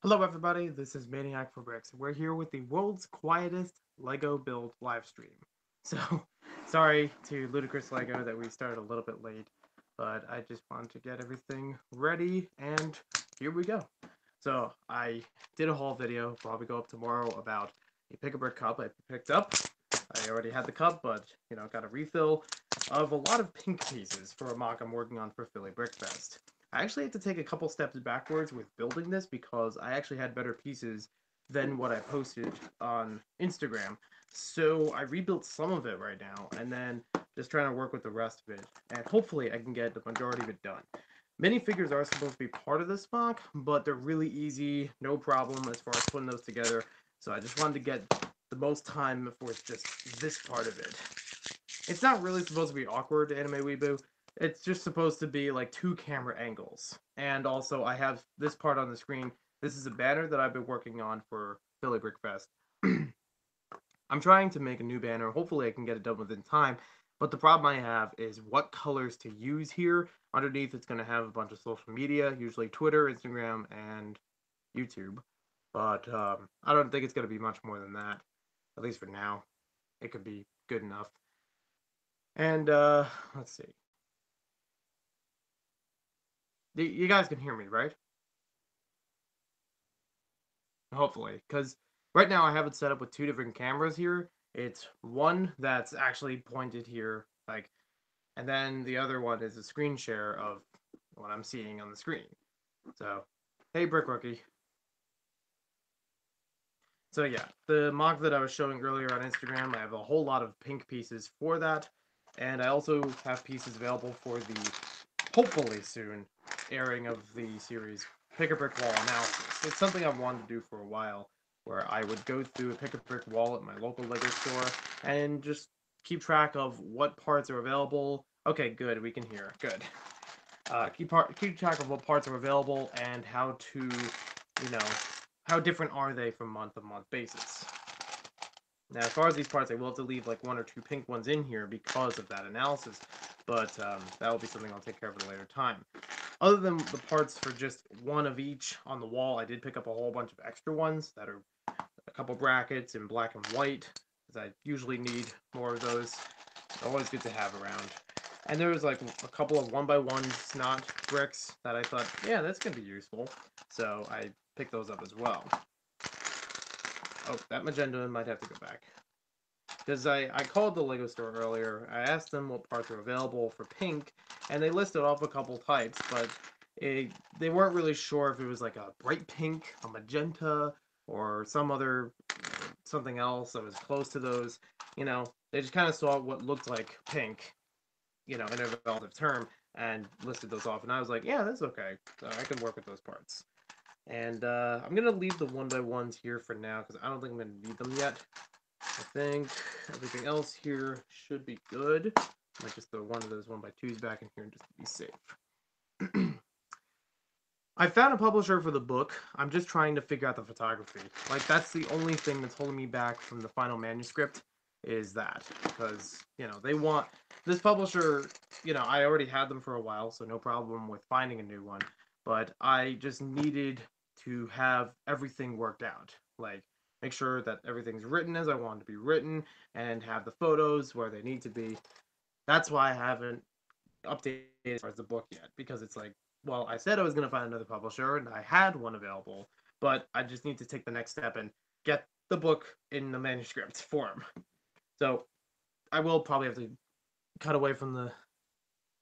Hello everybody, this is Maniac for Bricks. We're here with the world's quietest Lego build live stream. So, sorry to Ludicrous Lego that we started a little bit late, but I just wanted to get everything ready, and here we go. So, I did a haul video, probably go up tomorrow, about a Pick-a-Brick cup I picked up. I already had the cup, but, got a refill of a lot of pink pieces for a mock I'm working on for Philly Brickfest. I actually had to take a couple steps backwards with building this because I actually had better pieces than what I posted on Instagram. So I rebuilt some of it right now and then just trying to work with the rest of it. And hopefully I can get the majority of it done. Minifigures are supposed to be part of this mock, but they're really easy, no problem as far as putting those together. So I just wanted to get the most time for just this part of it. It's not really supposed to be awkward, Anime Weeboo. It's just supposed to be like two camera angles. And also, I have this part on the screen. This is a banner that I've been working on for Philly Brickfest. I'm trying to make a new banner. Hopefully, I can get it done within time. But the problem I have is what colors to use here. Underneath, it's going to have a bunch of social media, usually Twitter, Instagram, and YouTube. But I don't think it's going to be much more than that, at least for now. It could be good enough. And let's see. You guys can hear me, right? Hopefully, because right now I have it set up with two different cameras here. It's one that's actually pointed here, like, and then the other one is a screen share of what I'm seeing on the screen. So, hey, Brick Rookie. So yeah, the mock that I was showing earlier on Instagram, I have a whole lot of pink pieces for that, and I also have pieces available for the hopefully soon airing of the series Pick-a-Brick Wall analysis. It's something I've wanted to do for a while, where I would go through a Pick-a-Brick wall at my local Lego store and just keep track of what parts are available. Okay, good, we can hear. Good. Keep track of what parts are available and how to, you know, how different are they from month-to-month basis. Now, as far as these parts, I will have to leave like one or two pink ones in here because of that analysis, but that will be something I'll take care of at a later time. Other than the parts for just one of each on the wall, I did pick up a whole bunch of extra ones that are a couple brackets in black and white, because I usually need more of those. Always good to have around. And there was like a couple of 1x1 snot bricks that I thought, yeah, that's going to be useful. So I picked those up as well. Oh, that magenta might have to go back. Because I called the Lego store earlier. I asked them what parts are available for pink, and they listed off a couple types, but they weren't really sure if it was like a bright pink, a magenta, or some other something else that was close to those. They just kind of saw what looked like pink, in a relative term, and listed those off. And I was like, yeah, that's okay. I can work with those parts. And I'm going to leave the 1x1s here for now, because I don't think I'm going to need them yet. I think everything else here should be good. I might just throw one of those 1x2s back in here just to be safe. I found a publisher for the book. I'm just trying to figure out the photography. Like, that's the only thing that's holding me back from the final manuscript, is that. Because, they want... This publisher, I already had them for a while, so no problem with finding a new one. But I just needed to have everything worked out. Like, make sure that everything's written as I want it to be written, and have the photos where they need to be. That's why I haven't updated as far as the book yet, because it's like, well, I said I was going to find another publisher, and I had one available, but I just need to take the next step and get the book in the manuscript form. So I will probably have to cut away from the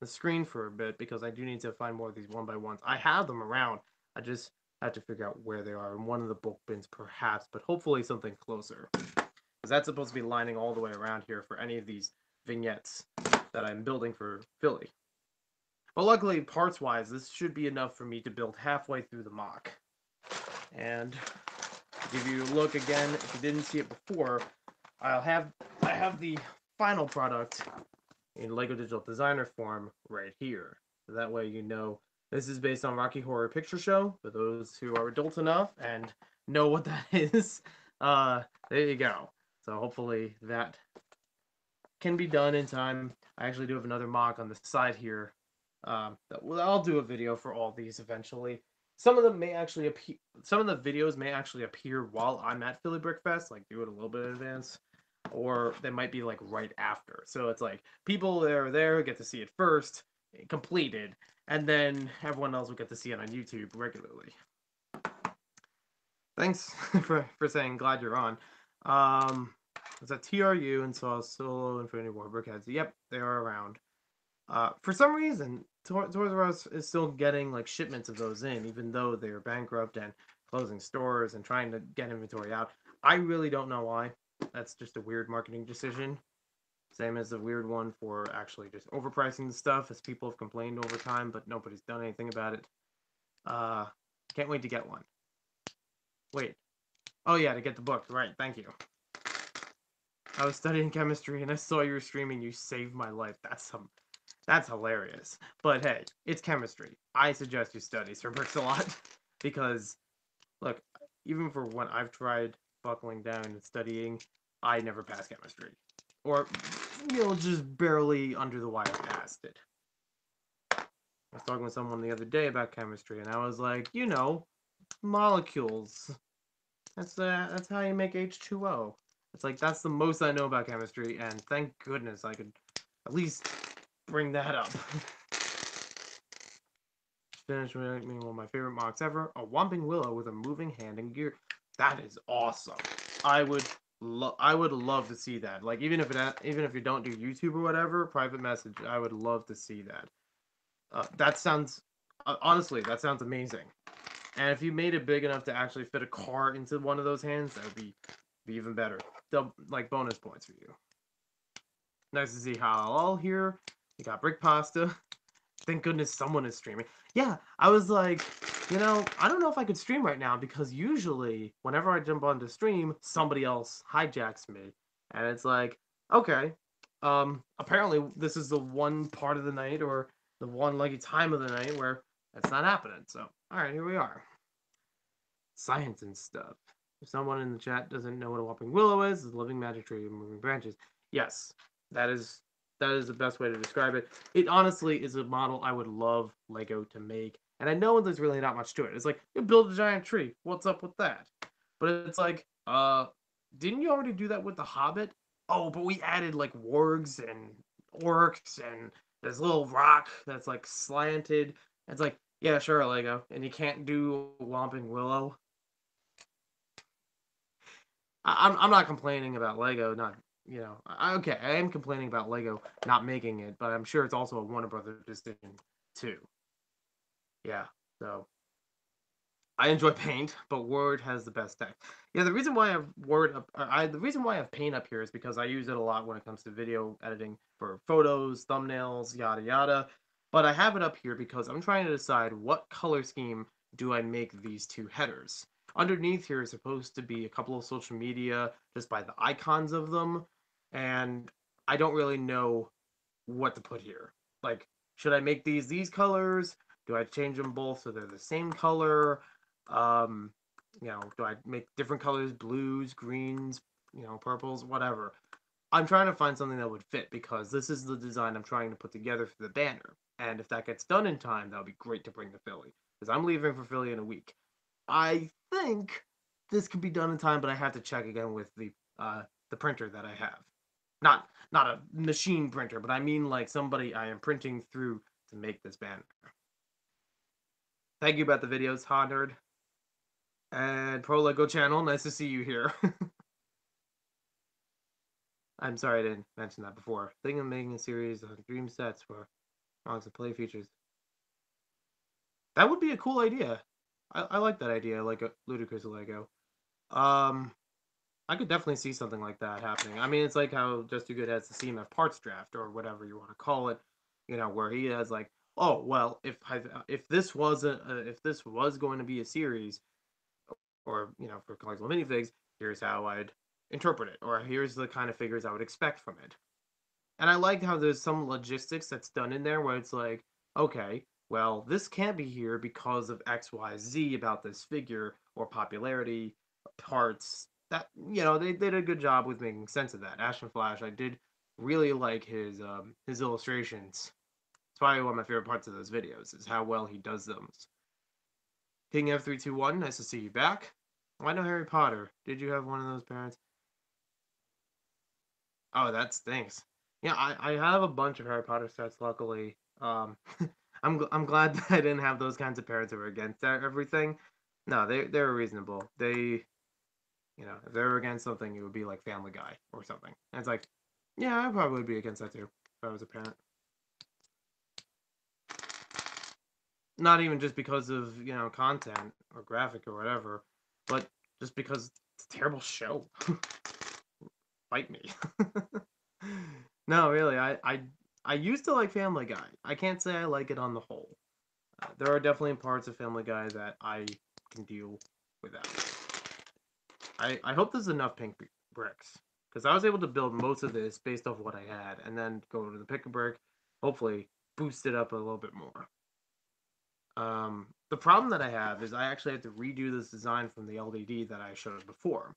screen for a bit, because I do need to find more of these 1x1s. I have them around. I just have to figure out where they are in one of the book bins, perhaps, but hopefully something closer. Because that's supposed to be lining all the way around here for any of these vignettes that I'm building for Philly. But luckily, parts-wise, this should be enough for me to build halfway through the mock. And to give you a look again, if you didn't see it before, I have the final product in Lego Digital Designer form right here. So that way this is based on Rocky Horror Picture Show, for those who are adult enough and know what that is. There you go. So hopefully that can be done in time. I actually do have another mock on the side here. I'll do a video for all these eventually. some of them may actually appear. Some of the videos may actually appear while I'm at Philly Brick Fest, like do it a little bit in advance, or they might be like right after. So it's like people that are there get to see it first, completed, and then everyone else will get to see it on YouTube regularly. Thanks for saying. Glad you're on. It's at TRU and saw Solo Infinity War Brickheads. Yep, they are around. For some reason, Toys R Us is still getting like shipments of those in, even though they're bankrupt and closing stores and trying to get inventory out. I really don't know why. That's just a weird marketing decision. Same as the weird one for actually just overpricing the stuff, as people have complained over time, but nobody's done anything about it. Can't wait to get one. Wait. Oh yeah, to get the book. Right, thank you. I was studying chemistry and I saw you were streaming. You saved my life. That's hilarious. But hey, it's chemistry. I suggest you study Sir Bricks a lot because, look, even for when I've tried buckling down and studying, I never passed chemistry. Or, just barely under the wire passed it. I was talking with someone the other day about chemistry, and I was like, molecules. That's how you make H2O. It's like, that's the most I know about chemistry, and thank goodness I could at least bring that up. Finish with one of my favorite mocks ever, a Whomping Willow with a moving hand and gear. That is awesome. I would love to see that. Like, even if you don't do YouTube or whatever, private message, I would love to see that. That sounds honestly, that sounds amazing. And if you made it big enough to actually fit a car into one of those hands, that would be even better. Like bonus points for you. Nice to see Halal here. You got Brick Pasta. Thank goodness someone is streaming. Yeah, I was like, I don't know if I could stream right now because usually whenever I jump onto stream, somebody else hijacks me. And it's like, okay, apparently this is the one part of the night or the one lucky time of the night where that's not happening. So, all right, here we are. Science and stuff. If someone in the chat doesn't know what a Whomping Willow is, it's a living magic tree with moving branches. Yes, that is the best way to describe it. It honestly is a model I would love Lego to make. And I know there's really not much to it. It's like, you build a giant tree. What's up with that? But it's like, didn't you already do that with The Hobbit? Oh, but we added like wargs and orcs and this little rock that's like slanted. It's like, yeah, sure, Lego. And you can't do Whomping Willow. I'm not complaining about Lego not, okay, I am complaining about Lego not making it, but I'm sure it's also a Warner Brothers decision too. Yeah, so I enjoy Paint, but Word has the best text. Yeah, the reason why I have the reason why I have Paint up here is because I use it a lot when it comes to video editing for photos, thumbnails, yada yada. But I have it up here because I'm trying to decide what color scheme do I make these two headers. Underneath here is supposed to be a couple of social media just by the icons of them, and I don't really know what to put here. Like, should I make these colors? Do I change them both so they're the same color? Do I make different colors, blues, greens, purples, whatever. I'm trying to find something that would fit because this is the design I'm trying to put together for the banner. And if that gets done in time, that would be great to bring to Philly. Because I'm leaving for Philly in a week. I think this could be done in time, but I have to check again with the printer that I have. Not a machine printer, but I mean like somebody I am printing through to make this banner. Thank you about the videos, Hot Nerd. And Pro Lego Channel, nice to see you here. I'm sorry I didn't mention that before. Thinking of making a series of dream sets for songs and play features. That would be a cool idea. I like that idea, like a ludicrous Lego. I could definitely see something like that happening. I mean, it's like how Just Too Good has the CMF parts draft or whatever you want to call it, where he has like, oh well, if this was going to be a series, or for collectible minifigs, here's how I'd interpret it, or here's the kind of figures I would expect from it. And I like how there's some logistics that's done in there where it's like, okay, well, this can't be here because of X, Y, Z about this figure or popularity, parts. That they did a good job with making sense of that. Ashton Flash, I did really like his illustrations. It's probably one of my favorite parts of those videos is how well he does them. King F321, nice to see you back. Why no Harry Potter? Did you have one of those parents? Oh, that stinks. Yeah, I have a bunch of Harry Potter sets, luckily. I'm glad that I didn't have those kinds of parents who were against everything. No, they're reasonable. They, if they were against something, it would be like Family Guy or something. And it's like, yeah, I'd probably be against that too if I was a parent. Not even just because of, content or graphic or whatever, but just because it's a terrible show. Fight me. No, really, I used to like Family Guy. I can't say I like it on the whole. There are definitely parts of Family Guy that I can deal without. I hope there's enough pink bricks, because I was able to build most of this based off what I had, and then go to the pick a brick, hopefully boost it up a little bit more. The problem that I have is I actually have to redo this design from the LDD that I showed before.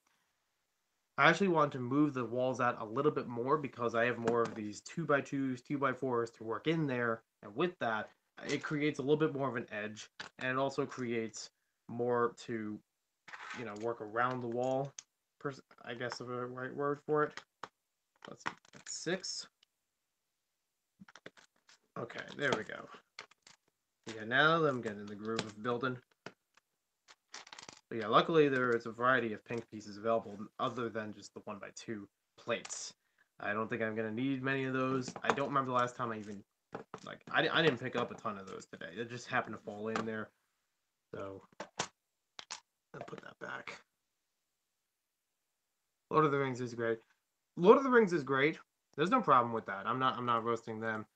I actually want to move the walls out a little bit more because I have more of these 2x2s, 2x4s to work in there, and with that, it creates a little bit more of an edge, and it also creates more to, work around the wall. I guess is the right word for it. Let's see, that's 6. Okay, there we go. Yeah, now I'm getting in the groove of building. But yeah, luckily there is a variety of pink pieces available other than just the 1x2 plates. I don't think I'm going to need many of those. I don't remember the last time I even, I didn't pick up a ton of those today. It just happened to fall in there. So, I'll put that back. Lord of the Rings is great. Lord of the Rings is great. There's no problem with that. I'm not roasting them.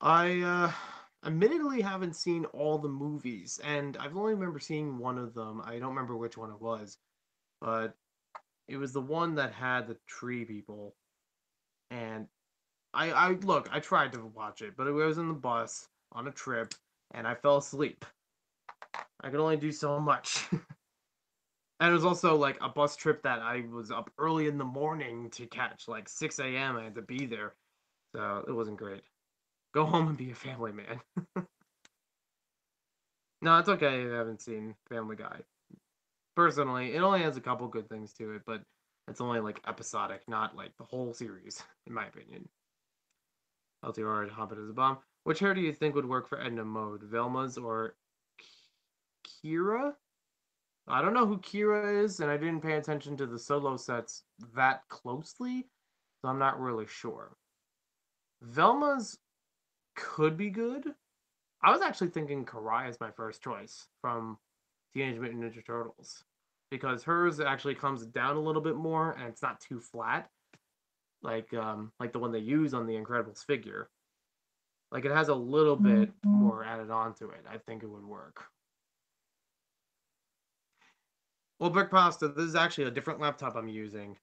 I admittedly haven't seen all the movies, and I've only remember seeing one of them. I don't remember which one it was, but it was the one that had the tree people. And I tried to watch it, but it was in the bus on a trip, and I fell asleep. I could only do so much. And it was also like a bus trip that I was up early in the morning to catch, like 6 a.m. I had to be there, so it wasn't great. Go home and be a family man. No, it's okay if you haven't seen Family Guy. Personally, it only has a couple good things to it, but it's only like episodic, not like the whole series, in my opinion. LTR Hobbit is a bomb. Which hair do you think would work for Edna mode? Velma's or Kira? I don't know who Kira is, and I didn't pay attention to the solo sets that closely, so I'm not really sure. Velma's could be good. I was actually thinking Karai is my first choice from Teenage Mutant Ninja Turtles, because hers actually comes down a little bit more, and it's not too flat, like the one they use on the Incredibles figure. Like, it has a little bit more added on to it. I think it would work. Well, Brick Pasta, this is actually a different laptop I'm using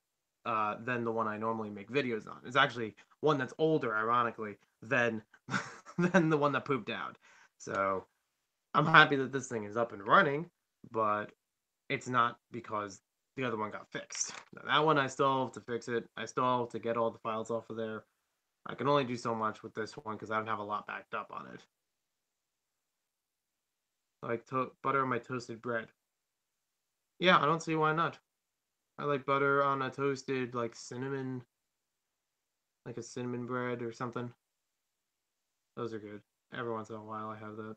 than the one I normally make videos on. It's actually one that's older, ironically, than than the one that pooped out. So I'm happy that this thing is up and running, but it's not because the other one got fixed. Now, that one I still have to fix it. I still have to get all the files off of there. I can only do so much with this one because I don't have a lot backed up on it. Like butter on my toasted bread. Yeah, I don't see why not. I like butter on a toasted, like cinnamon, like a cinnamon bread or something. Those are good. Every once in a while I have that.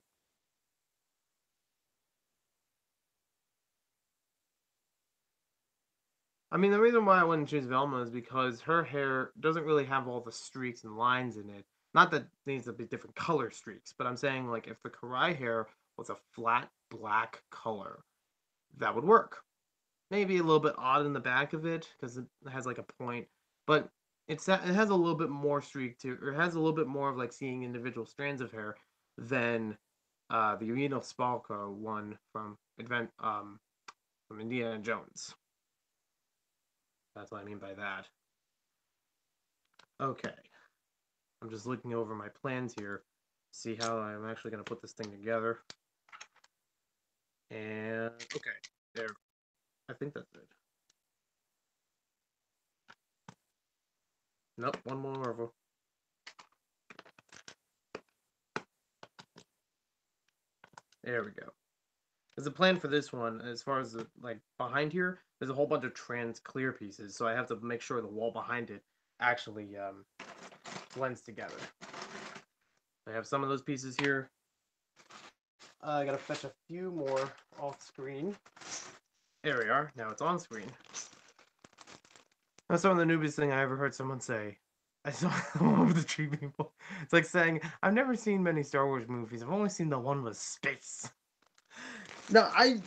I mean, the reason why I wouldn't choose Velma is because her hair doesn't really have all the streaks and lines in it. Not that it needs to be different color streaks, but I'm saying, like, if the Karai hair was a flat black color, that would work. Maybe a little bit odd in the back of it because it has like a point, but it has a little bit more streak to, or it has a little bit more of like seeing individual strands of hair than the Reno Spalco one from from Indiana Jones. That's what I mean by that. Okay, I'm just looking over my plans here, see how I'm actually going to put this thing together. And okay, there. I think that's it. Nope, one more Marvel. There we go. There's a plan for this one, as far as the, like, behind here, there's a whole bunch of trans clear pieces, so I have to make sure the wall behind it actually blends together. I have some of those pieces here. I gotta fetch a few more off screen. There we are. Now it's on screen. That's some of the newbiest thing I ever heard someone say. I saw one of the tree people. It's like saying, I've never seen many Star Wars movies. I've only seen the one with space. No, I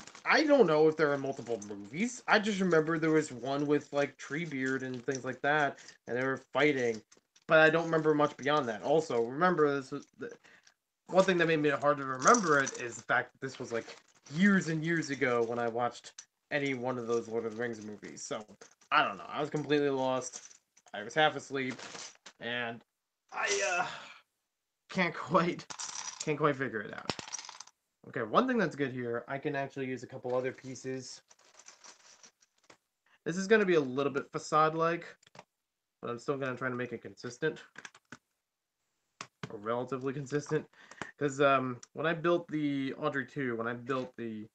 don't know if there are multiple movies. I just remember there was one with like Treebeard and things like that, and they were fighting. But I don't remember much beyond that. Also, remember this was one thing that made me hard to remember it is the fact that this was like years and years ago when I watched any one of those Lord of the Rings movies. So I don't know. I was completely lost. I was half asleep, and I can't quite figure it out. Okay, one thing that's good here, I can actually use a couple other pieces. This is going to be a little bit facade-like, but I'm still going to try to make it consistent. Or relatively consistent. Because when I built the Audrey 2, when I built the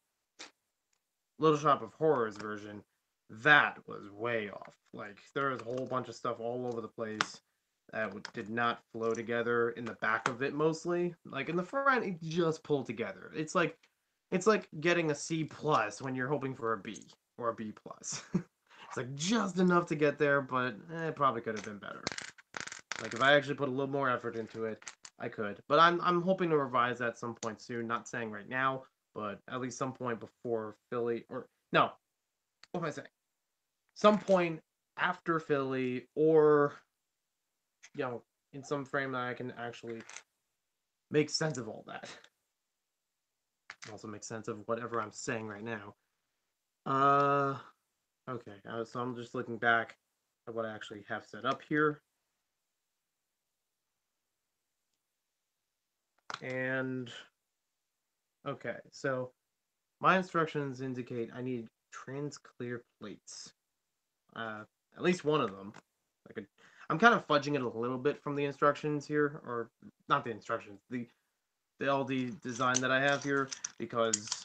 Little Shop of Horrors version, that was way off. Like, there was a whole bunch of stuff all over the place that did not flow together in the back of it mostly. Like, in the front, it just pulled together. It's like getting a C+ when you're hoping for a B or a B+. It's like just enough to get there, but it probably could have been better. Like, if I actually put a little more effort into it, I could. But I'm hoping to revise that some point soon. Not saying right now, but at least some point before Philly, or no, what am I saying? Some point after Philly, or you know, in some frame that I can actually make sense of all that. Also make sense of whatever I'm saying right now. Okay, so I'm just looking back at what I actually have set up here. And okay, so my instructions indicate I need trans clear plates. At least one of them. I'm kind of fudging it a little bit from the instructions here, or not the instructions, the LD design that I have here, because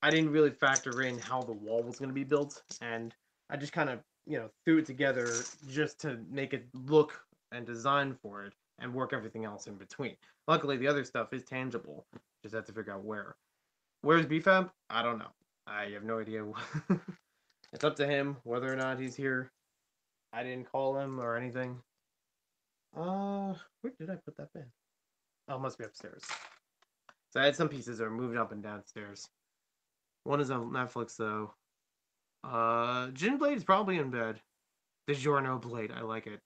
I didn't really factor in how the wall was going to be built, and I just kind of, threw it together just to make it look and design for it, and work everything else in between. Luckily, the other stuff is tangible. Just have to figure out where. Where's BFAB? I don't know. I have no idea. It's up to him whether or not he's here. I didn't call him or anything. Where did I put that bin? Oh, it must be upstairs. So I had some pieces that are moving up and downstairs. One is on Netflix, though. Gin Blade is probably in bed. DiGiorno Blade, I like it.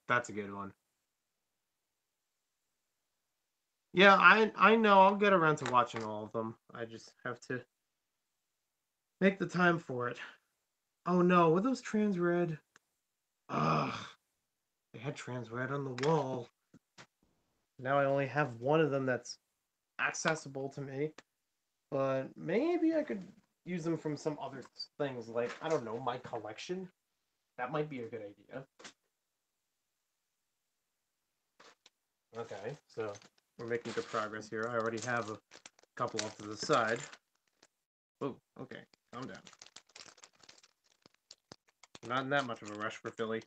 That's a good one. Yeah, I know. I'll get around to watching all of them. I just have to make the time for it. Oh no, were those trans red? Ugh. They had trans red on the wall. Now I only have one of them that's accessible to me. But maybe I could use them from some other things, like, I don't know, my collection? That might be a good idea. Okay, so we're making good progress here. I already have a couple off to the side. Oh, okay, calm down. I'm not in that much of a rush for Philly.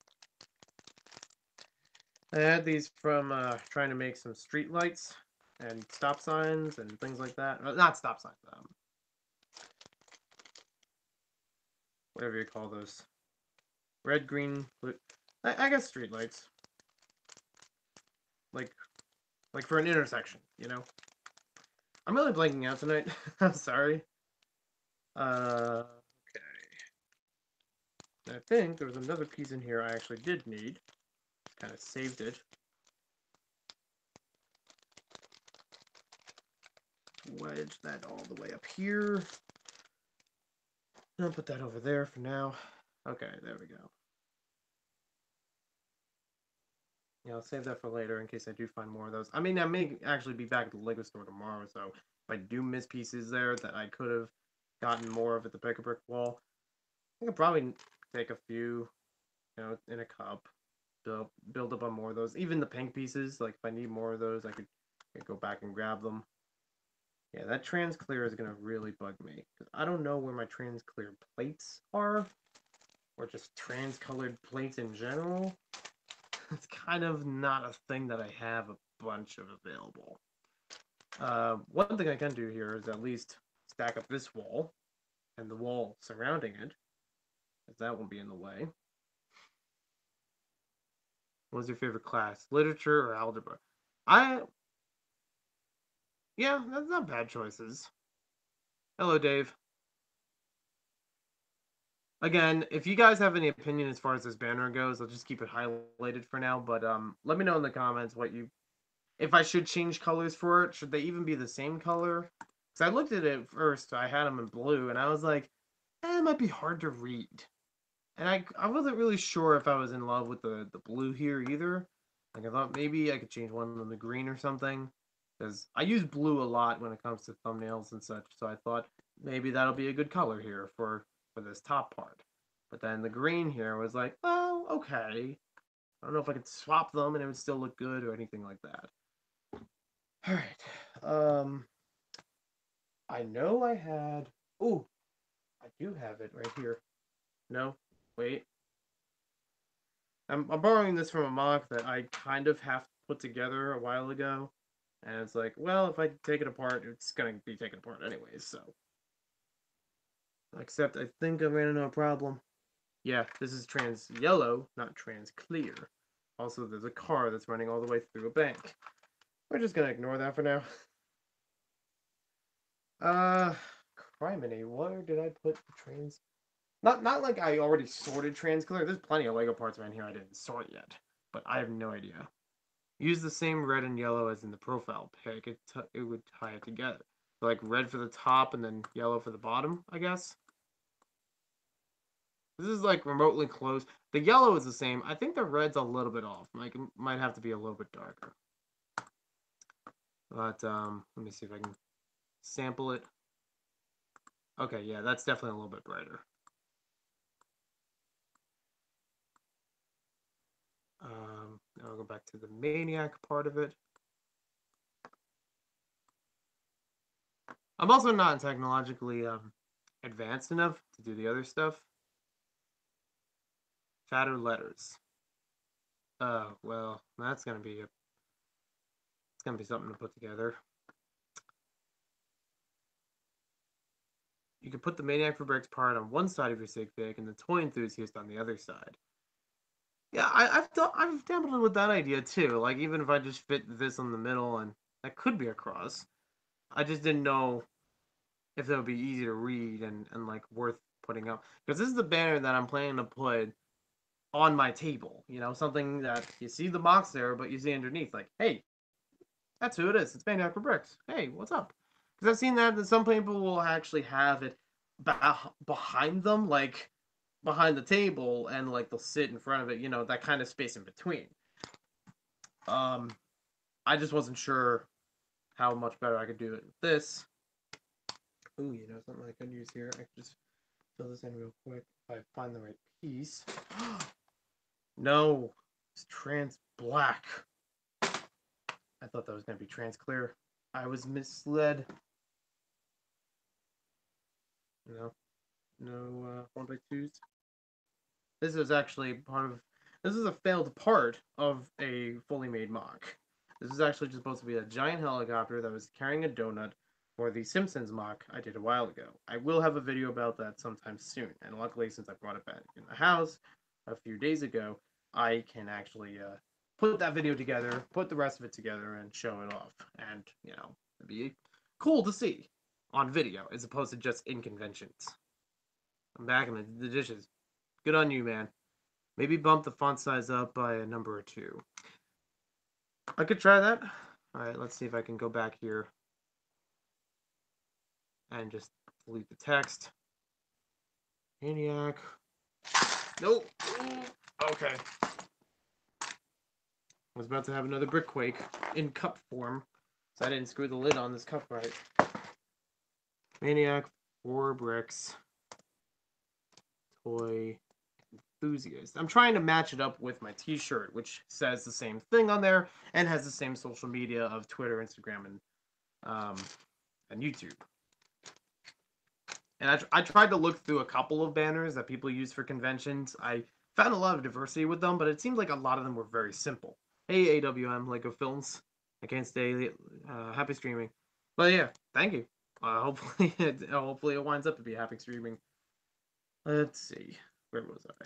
I had these from trying to make some street lights and stop signs and things like that. Not stop signs, whatever you call those. Red, green, blue. I guess street lights. Like for an intersection, you know? I'm really blanking out tonight. I'm sorry. Okay. I think there was another piece in here I actually did need. Kind of saved it. Wedge that all the way up here. I'll put that over there for now. Okay, there we go. Yeah, I'll save that for later in case I do find more of those. I mean, I may actually be back at the Lego store tomorrow, so if I do miss pieces there that I could have gotten more of at the Pick-a-Brick wall, I could probably take a few, in a cup, build up on more of those. Even the pink pieces, like if I need more of those, I could go back and grab them. Yeah, that trans clear is gonna really bug me. I don't know where my trans clear plates are, or just trans-colored plates in general. It's kind of not a thing that I have a bunch of available. One thing I can do here is at least stack up this wall, and the wall surrounding it, as that won't be in the way. What's your favorite class? Literature or algebra? Yeah, that's not bad choices. Hello, Dave. Again, if you guys have any opinion as far as this banner goes, I'll just keep it highlighted for now. But let me know in the comments if I should change colors for it. Should they even be the same color? Because I looked at it first, I had them in blue, and I was like, it might be hard to read. And I wasn't really sure if I was in love with the blue here either. Like, I thought maybe I could change one of them to green or something. Because I use blue a lot when it comes to thumbnails and such, so I thought maybe that'll be a good color here for this top part. But then the green here was like, well, okay. I don't know if I could swap them and it would still look good or anything like that. Alright. I know I had... Ooh, I do have it right here. No, wait. I'm borrowing this from a mock that I kind of half put together a while ago. And it's like, well, if I take it apart, it's going to be taken apart anyways, so. Except I think I ran into a problem. Yeah, this is trans yellow, not trans clear. Also, there's a car that's running all the way through a bank. We're just going to ignore that for now. Criminy, where did I put the trans... Not like I already sorted trans clear. There's plenty of Lego parts around here I didn't sort yet. But I have no idea. Use the same red and yellow as in the profile pic. It would tie it together. So like red for the top and then yellow for the bottom, I guess. This is like remotely close. The yellow is the same. I think the red's a little bit off. Like it might have to be a little bit darker. But let me see if I can sample it. Okay, yeah, that's definitely a little bit brighter. Now I'll go back to the Maniac part of it. I'm also not technologically advanced enough to do the other stuff. Fatter letters. Well, that's gonna be it's gonna be something to put together. You can put the Maniac for Bricks part on one side of your sig fic and the Toy Enthusiast on the other side. Yeah, I've dabbled with that idea too. Like even if I just fit this on the middle and that could be a cross. I just didn't know if that would be easy to read and like worth putting up. Because this is the banner that I'm planning to put on my table. You know, something that you see the box there, but you see underneath, like, hey, that's who it is. It's Maniac for Bricks. Hey, what's up? Because I've seen that some people will actually have it behind them, like behind the table, and like they'll sit in front of it. You know, that kind of space in between. I just wasn't sure how much better I could do it with this. Ooh, you know, something I could use here. I could just fill this in real quick if I find the right piece. No, it's trans black. I thought that was going to be trans clear. I was misled. No 1x2s. This is actually this is a failed part of a fully made mock. This is actually just supposed to be a giant helicopter that was carrying a donut for the Simpsons mock I did a while ago. I will have a video about that sometime soon, and luckily since I brought it back in the house a few days ago, I can actually put that video together, put the rest of it together, and show it off. And, you know, it'd be cool to see on video as opposed to just in conventions. I'm back in the dishes. Good on you, man. Maybe bump the font size up by a number or two. I could try that. Alright, let's see if I can go back here and just delete the text. Maniac. Nope. Okay. I was about to have another brick quake in cup form, so I didn't screw the lid on this cup right. Maniac, 4 bricks. Toy Enthusiast. I'm trying to match it up with my t-shirt, which says the same thing on there and has the same social media of Twitter, Instagram, and and YouTube. And I tried to look through a couple of banners that people use for conventions. I found a lot of diversity with them, but it seemed like a lot of them were very simple. Hey, AWM, Lego Films. I can't stay. Happy streaming. But yeah, thank you. Hopefully it winds up to be happy streaming. Let's see. Where was I?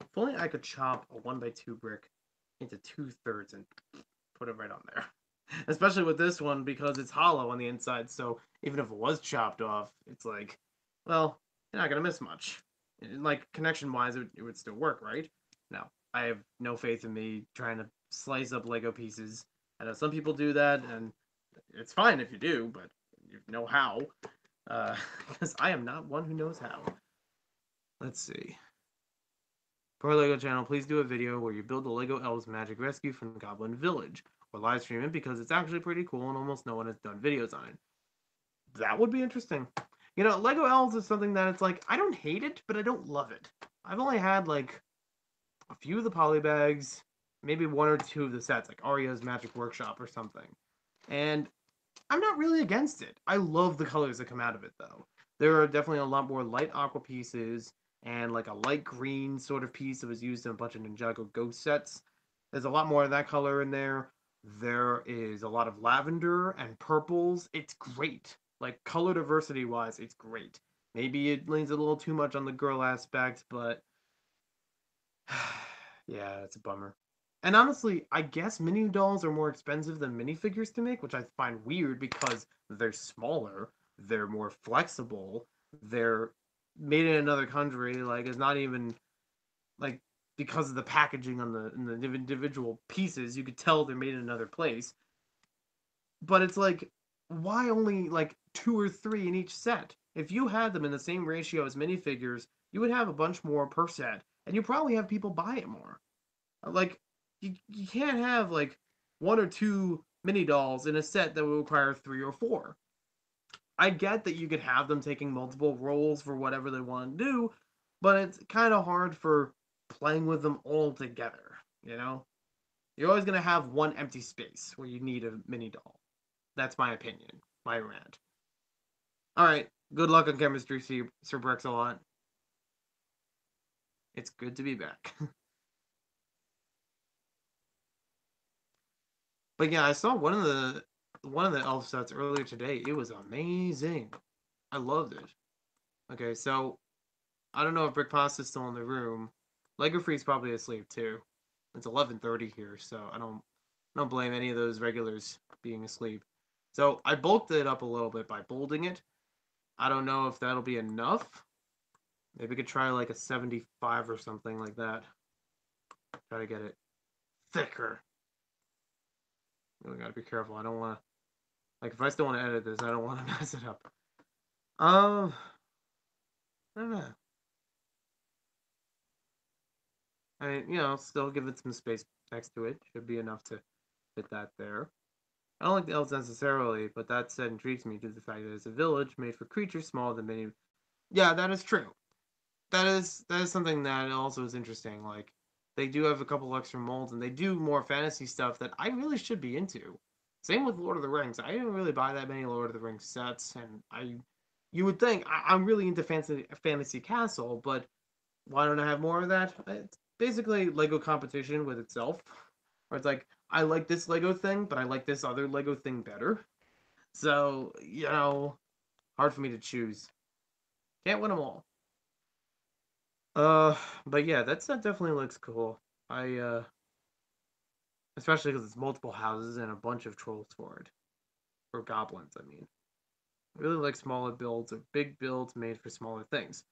If only I could chop a 1x2 brick into 2/3 and put it right on there. Especially with this one, because it's hollow on the inside, so even if it was chopped off, it's like, well, you're not going to miss much. And like, connection-wise, it would still work, right? No. I have no faith in me trying to slice up Lego pieces. I know some people do that, and it's fine if you do, but you know how. Because I am not one who knows how. Let's see. For our Lego channel, please do a video where you build the Lego Elves Magic Rescue from Goblin Village. Or live stream it because it's actually pretty cool and almost no one has done videos on it. That would be interesting. You know, Lego Elves is something that it's like, I don't hate it, but I don't love it. I've only had like a few of the polybags, maybe one or two of the sets, like Arya's Magic Workshop or something. And I'm not really against it. I love the colors that come out of it though. There are definitely a lot more light aqua pieces and like a light green sort of piece that was used in a bunch of Ninjago Ghost sets. There's a lot more of that color in there. There is a lot of lavender and purples. It's great. Like, color diversity-wise, it's great. Maybe it leans a little too much on the girl aspect, but yeah, it's a bummer. And honestly, I guess mini dolls are more expensive than minifigures to make, which I find weird because they're smaller, they're more flexible, they're made in another country. Like, it's not even like because of the packaging on the individual pieces, you could tell they're made in another place. But it's like, why only like 2 or 3 in each set? If you had them in the same ratio as minifigures, you would have a bunch more per set, and you probably have people buy it more. Like, you can't have like 1 or 2 mini dolls in a set that would require 3 or 4. I get that you could have them taking multiple roles for whatever they want to do, but it's kind of hard for playing with them all together, you know? You're always going to have one empty space where you need a mini doll. That's my opinion, my rant. Alright, good luck on chemistry, Sir Brexalot. It's good to be back. But yeah, I saw one of the elf sets earlier today. It was amazing. I loved it. Okay, so I don't know if Brick Pasta's still in the room. Lego Free's probably asleep too. It's 11:30 here, so I don't blame any of those regulars being asleep. So I bulked it up a little bit by bolding it. I don't know if that'll be enough. Maybe we could try like a 75 or something like that. Try to get it thicker. Really gotta be careful. I don't want to, like, if I still want to edit this, I don't want to mess it up. I don't know. I mean, you know, still give it some space next to it. Should be enough to fit that there. I don't like the elves necessarily, but that said intrigues me to the fact that it's a village made for creatures smaller than many. Yeah, that is true. That is something that also is interesting. Like, they do have a couple extra molds, and they do more fantasy stuff that I really should be into. Same with Lord of the Rings. I didn't really buy that many Lord of the Rings sets, and you would think I'm really into fantasy castle, but why don't I have more of that? It's basically Lego competition with itself, where it's like, I like this Lego thing, but I like this other Lego thing better. So, you know, hard for me to choose. Can't win them all. But yeah, that set definitely looks cool. Especially because it's multiple houses and a bunch of trolls for it. Or goblins, I mean. I really like smaller builds or big builds made for smaller things.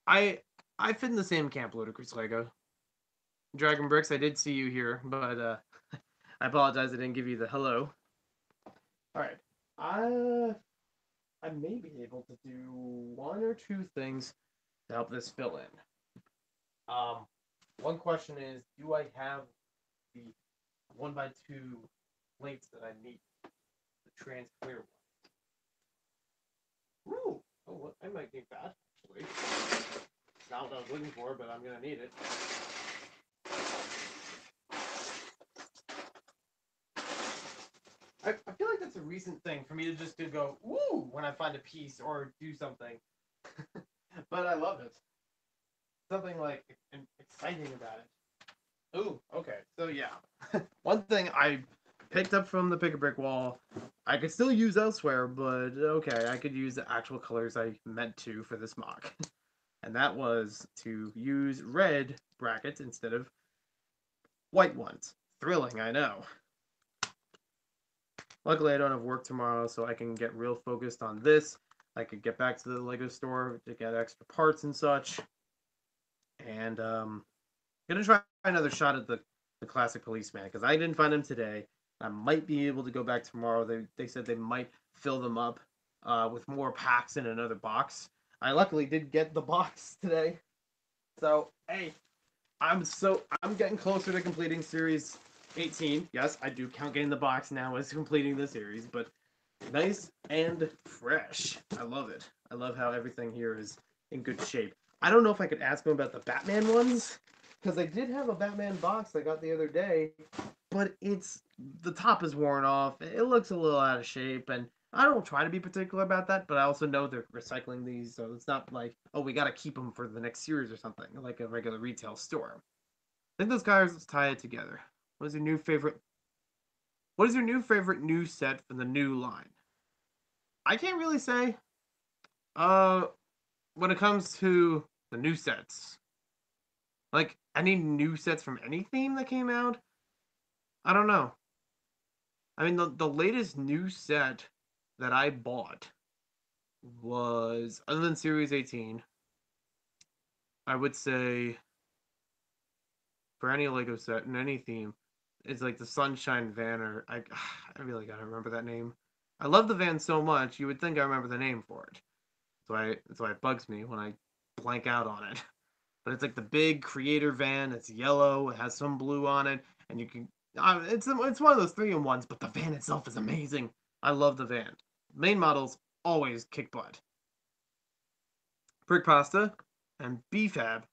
I fit in the same camp, Ludicrous Lego. Dragon Bricks, I did see you here, but I apologize I didn't give you the hello. Alright. I may be able to do 1 or 2 things to help this fill in. One question is, do I have the 1x2 plates that I need? The trans clear one. Ooh! Oh, I might need that, actually. Not what I was looking for, but I'm gonna need it. I feel like that's a recent thing for me to just to go, woo, when I find a piece or do something. But I love it. Something like exciting about it. Ooh, okay. So yeah. One thing I picked up from the pick-a-brick wall, I could still use elsewhere, but okay, I could use the actual colors I meant to for this mock. And that was to use red brackets instead of white ones. Thrilling, I know. Luckily, I don't have work tomorrow, so I can get real focused on this. I could get back to the Lego store to get extra parts and such. And gonna try another shot at the classic policeman because I didn't find him today. I might be able to go back tomorrow. They said they might fill them up with more packs in another box. I luckily did get the box today. So hey, I'm getting closer to completing series 18. Yes, I do count getting the box now as completing the series, but nice and fresh. I love it. I love how everything here is in good shape. I don't know if I could ask him about the Batman ones, because I did have a Batman box I got the other day, but the top is worn off. It looks a little out of shape, and I don't try to be particular about that, but I also know they're recycling these, so it's not like, oh, we got to keep them for the next series or something, like a regular retail store. I think those guys tie it together. What is your new favorite? What is your new favorite new set from the new line? I can't really say. Uh, when it comes to the new sets, like any new sets from any theme that came out, I don't know. I mean, the latest new set that I bought was, other than Series 18, I would say for any Lego set in any theme, it's like the Sunshine Van, or I really gotta remember that name. I love the van so much, you would think I remember the name for it. That's why it bugs me when I blank out on it. But it's like the big creator van. It's yellow. It has some blue on it, and you can. It's one of those 3-in-1s, but the van itself is amazing. I love the van. Main models always kick butt. Brick Pasta and BFAB.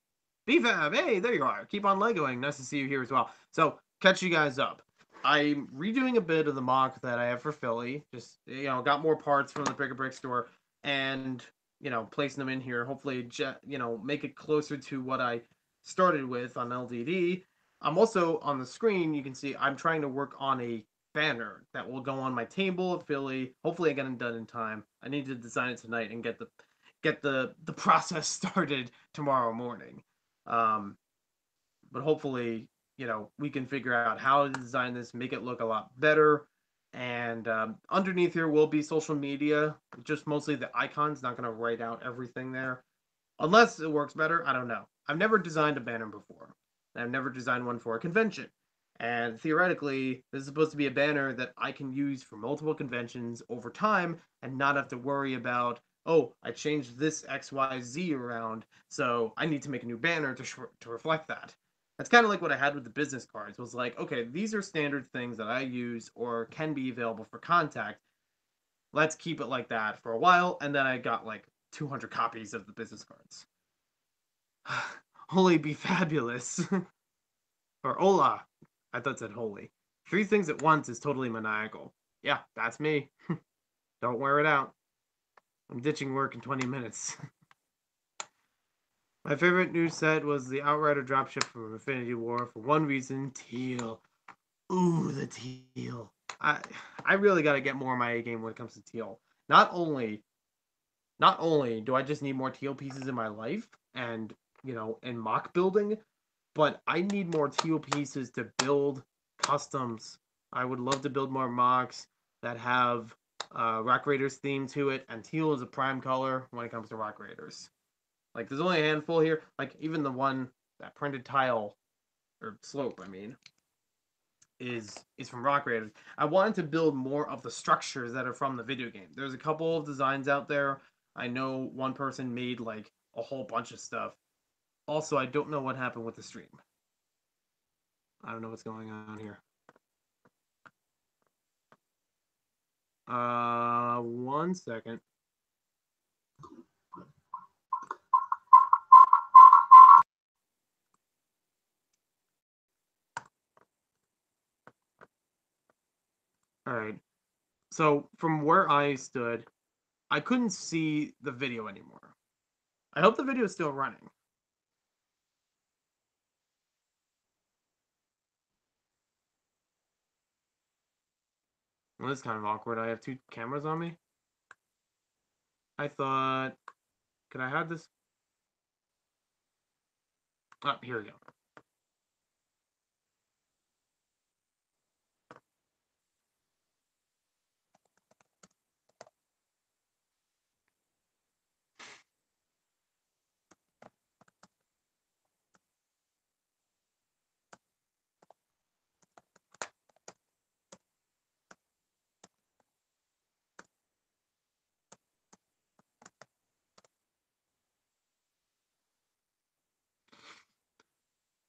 BFAB, hey, there you are. Keep on Legoing. Nice to see you here as well. So, catch you guys up. I'm redoing a bit of the mock that I have for Philly. Just, got more parts from the Brick store and, placing them in here. Hopefully, make it closer to what I started with on LDD. I'm also on the screen. You can see I'm trying to work on a banner that will go on my table at Philly. Hopefully, I get it done in time. I need to design it tonight and get the process started tomorrow morning. But hopefully, we can figure out how to design this, make it look a lot better. And underneath here will be social media, just mostly the icons, not going to write out everything there. Unless it works better, I don't know. I've never designed a banner before. I've never designed one for a convention. And theoretically, this is supposed to be a banner that I can use for multiple conventions over time and not have to worry about, oh, I changed this XYZ around, so I need to make a new banner to reflect that. That's kind of like what I had with the business cards, was like, okay, these are standard things that I use or can be available for contact. Let's keep it like that for a while, and then I got like 200 copies of the business cards. Holy be fabulous. Or hola. I thought it said holy. 3 things at once is totally maniacal. Yeah, that's me. Don't wear it out. I'm ditching work in 20 minutes. My favorite new set was the Outrider dropship from Infinity War for one reason, teal. Ooh, the teal. I really gotta get more of my A game when it comes to teal. Not only do I just need more teal pieces in my life and, in mock building, but I need more teal pieces to build customs. I would love to build more mocks that have Rock Raiders theme to it, and teal is a prime color when it comes to Rock Raiders. Like, there's only a handful here. Like, even the one, that printed tile, or slope, I mean, is from Rock Raiders. I wanted to build more of the structures that are from the video game. There's a couple of designs out there. I know one person made, like, a whole bunch of stuff. Also, I don't know what happened with the stream. I don't know what's going on here. 1 second. All right. So from where I stood, I couldn't see the video anymore. I hope the video is still running. Well, this is kind of awkward. I have two cameras on me. I thought, could I have this? Oh, here we go.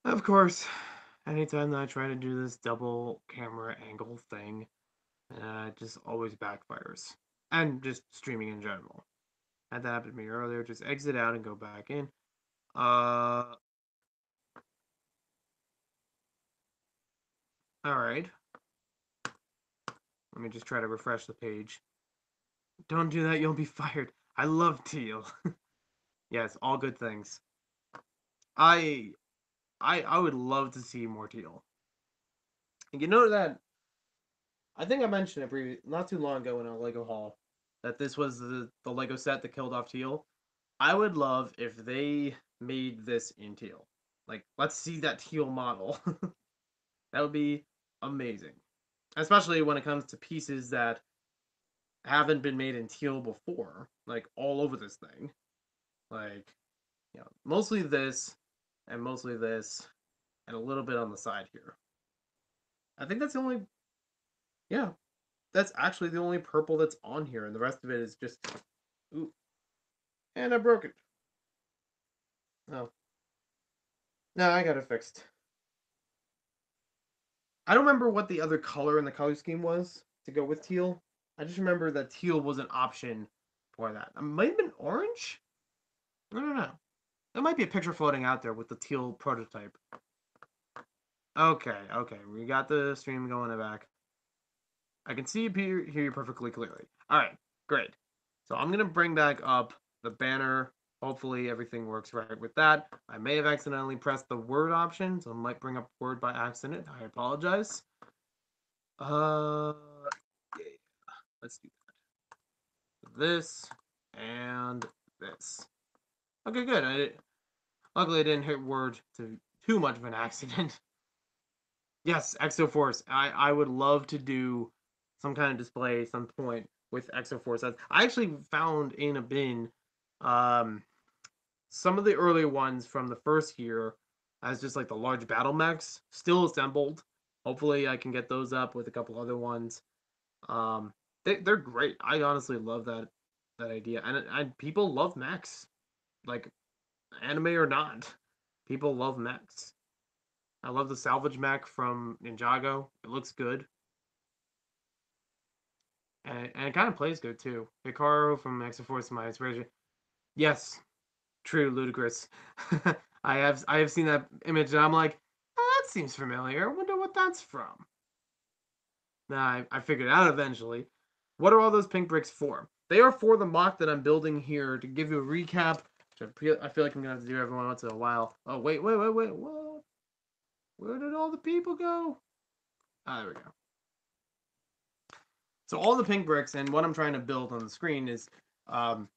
Of course, anytime that I try to do this double camera angle thing, it just always backfires. And just streaming in general. Had that happen to me earlier. Just exit out and go back in. Alright. Let me just try to refresh the page. Don't do that, you'll be fired. I love teal. Yes, all good things. I I would love to see more teal. You know that I think I mentioned it not too long ago in a Lego haul that this was the Lego set that killed off teal. I would love if they made this in teal. Like, let's see that teal model. That would be amazing. Especially when it comes to pieces that haven't been made in teal before, like all over this thing. Like, mostly this and mostly this and a little bit on the side here. I think that's the only, yeah, that's actually the only purple that's on here, and the rest of it is just, ooh, and I broke it. Oh, no, I got it fixed. I don't remember what the other color in the color scheme was to go with teal. I just remember that teal was an option for that. It might have been orange? I don't know. There might be a picture floating out there with the teal prototype. Okay, okay. We got the stream going back. I can see you hear you perfectly clearly. Alright, great. So I'm gonna bring back up the banner. Hopefully everything works right with that. I may have accidentally pressed the word option, so I might bring up word by accident. I apologize. Yeah. Let's do that. This and this. Okay, good. Luckily I didn't hit word to too much of an accident. Yes, Exoforce. I would love to do some kind of display some point with Exoforce. I actually found in a bin um, some of the early ones from the first year as just like the large battle mechs still assembled. Hopefully I can get those up with a couple other ones. Um, they're great. I honestly love that idea, and people love mechs, like anime or not. People love mechs. I love the salvage mech from Ninjago. It looks good. And it kind of plays good too. Hikaru from Exoforce is my inspiration. Yes, true, ludicrous. I have seen that image and I'm like, oh, that seems familiar. I wonder what that's from. Nah, I figured it out eventually. What are all those pink bricks for? They are for the mock that I'm building here. To give you a recap, which I feel like I'm gonna have to do every once in a while. Oh wait, what? Where did all the people go? Ah, there we go. So all the pink bricks and what I'm trying to build on the screen is um,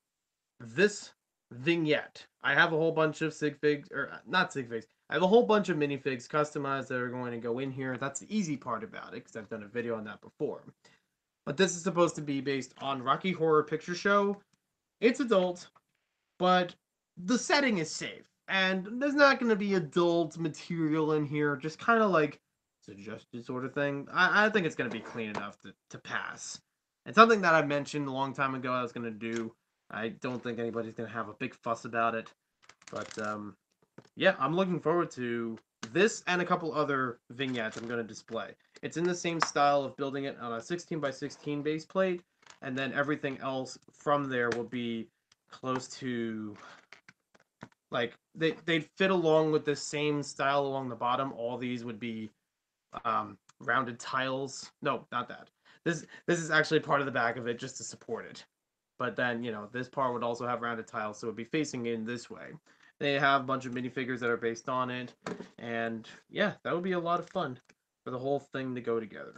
this vignette. I have a whole bunch of sig figs, or not sig figs. I have a whole bunch of minifigs customized that are going to go in here. That's the easy part about it because I've done a video on that before. But this is supposed to be based on Rocky Horror Picture Show. It's adult, but the setting is safe. And there's not going to be adult material in here, just kind of like suggested sort of thing. I think it's going to be clean enough to pass. And something that I mentioned a long time ago I was going to do. I don't think anybody's going to have a big fuss about it. But yeah, I'm looking forward to this and a couple other vignettes I'm going to display. It's in the same style of building it on a 16 by 16 base plate, and then everything else from there will be close to, like, they'd fit along with the same style along the bottom. All these would be rounded tiles. No, not that. this is actually part of the back of it just to support it. But then, you know, this part would also have rounded tiles, so it would be facing in this way. They have a bunch of minifigures that are based on it, and yeah, that would be a lot of fun for the whole thing to go together.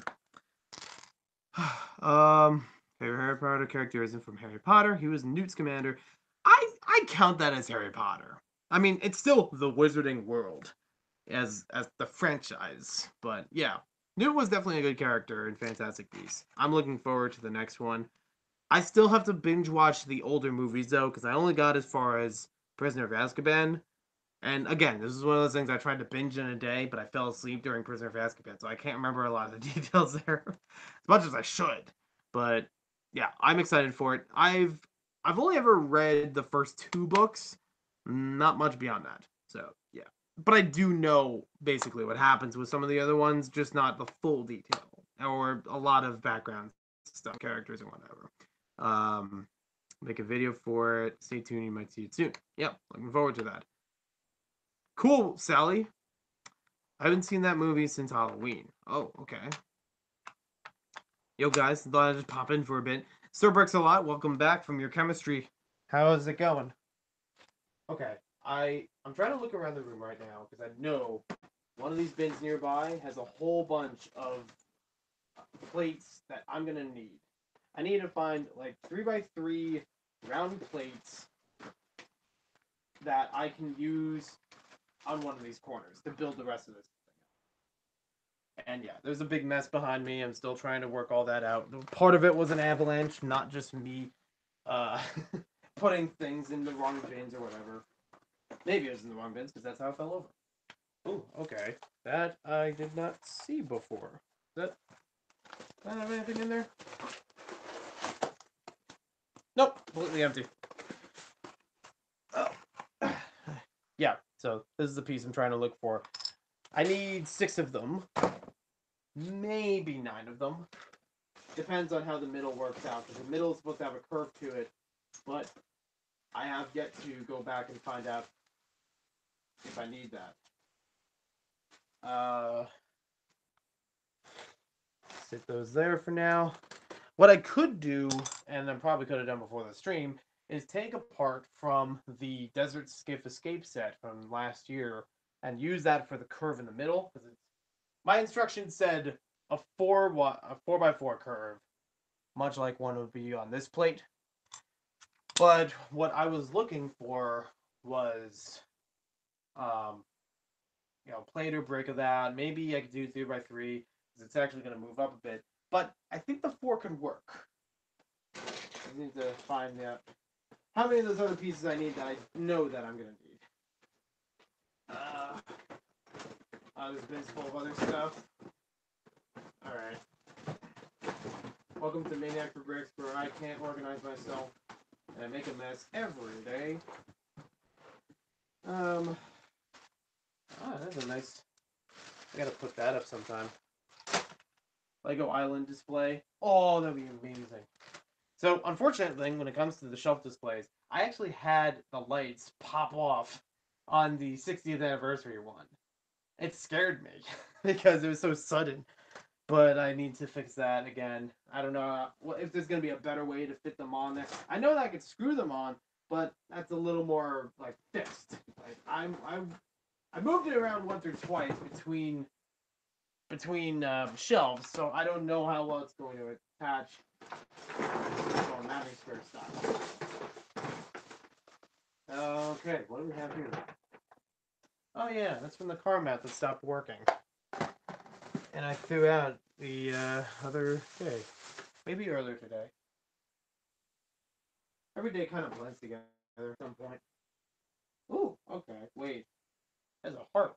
Favorite Harry Potter character isn't from Harry Potter. He was Newt Scamander. I count that as Harry Potter. I mean, it's still the Wizarding World as the franchise, but yeah, Newt was definitely a good character in Fantastic Beasts. I'm looking forward to the next one. I still have to binge watch the older movies though, because I only got as far as Prisoner of Azkaban. And again, this is one of those things I tried to binge in a day, but I fell asleep during Prisoner of Azkaban, so I can't remember a lot of the details there as much as I should. But yeah, I'm excited for it. I've only ever read the first 2 books, not much beyond that. So yeah, but I do know basically what happens with some of the other ones, just not the full detail or a lot of background stuff, characters and whatever. Um, make a video for it. Stay tuned, you might see it soon. Yep, looking forward to that. Cool, Sally. I haven't seen that movie since Halloween. Oh, okay. Yo, guys, thought I'd just pop in for a bit. Sir Bricks a lot. Welcome back from your chemistry. How is it going? Okay, I'm trying to look around the room right now because I know one of these bins nearby has a whole bunch of plates that I'm gonna need. I need to find like 3x3 round plates that I can use on one of these corners to build the rest of this thing. And yeah, there's a big mess behind me. I'm still trying to work all that out. Part of it was an avalanche, not just me uh, putting things in the wrong bins or whatever. Maybe it was in the wrong bins because that's how it fell over. Oh, okay. That I did not see before. Does that have anything in there? Nope, completely empty. Oh. Yeah, so this is the piece I'm trying to look for. I need 6 of them. Maybe 9 of them. Depends on how the middle works out, because the middle is supposed to have a curve to it, but I have yet to go back and find out if I need that. Sit those there for now. What I could do, and I probably could have done before the stream, is take apart from the Desert Skiff Escape set from last year and use that for the curve in the middle. Because my instructions said a 4x4 curve, much like one would be on this plate. But what I was looking for was, plate or brick of that. Maybe I could do 3x3 because it's actually going to move up a bit. But I think the 4 could work. I need to find out how many of those other pieces I need that I know that I'm going to need. There's bins full of other stuff. Alright. Welcome to Maniac for Bricks, where I can't organize myself and I make a mess every day. That's a nice... I gotta put that up sometime. Lego Island display. Oh, that'd be amazing. So, unfortunate thing when it comes to the shelf displays, I actually had the lights pop off on the 60th anniversary one. It scared me because it was so sudden. But I need to fix that again. I don't know if there's going to be a better way to fit them on there. I know that I could screw them on, but that's a little more like fixed. Like I moved it around once or twice between shelves, so I don't know how well it's going to attach. Mapping square style. Okay, what do we have here? Oh yeah, that's from the car mat that stopped working. And I threw out the other day. Maybe earlier today. Every day kind of blends together at some point. Ooh, okay, wait. There's a heart.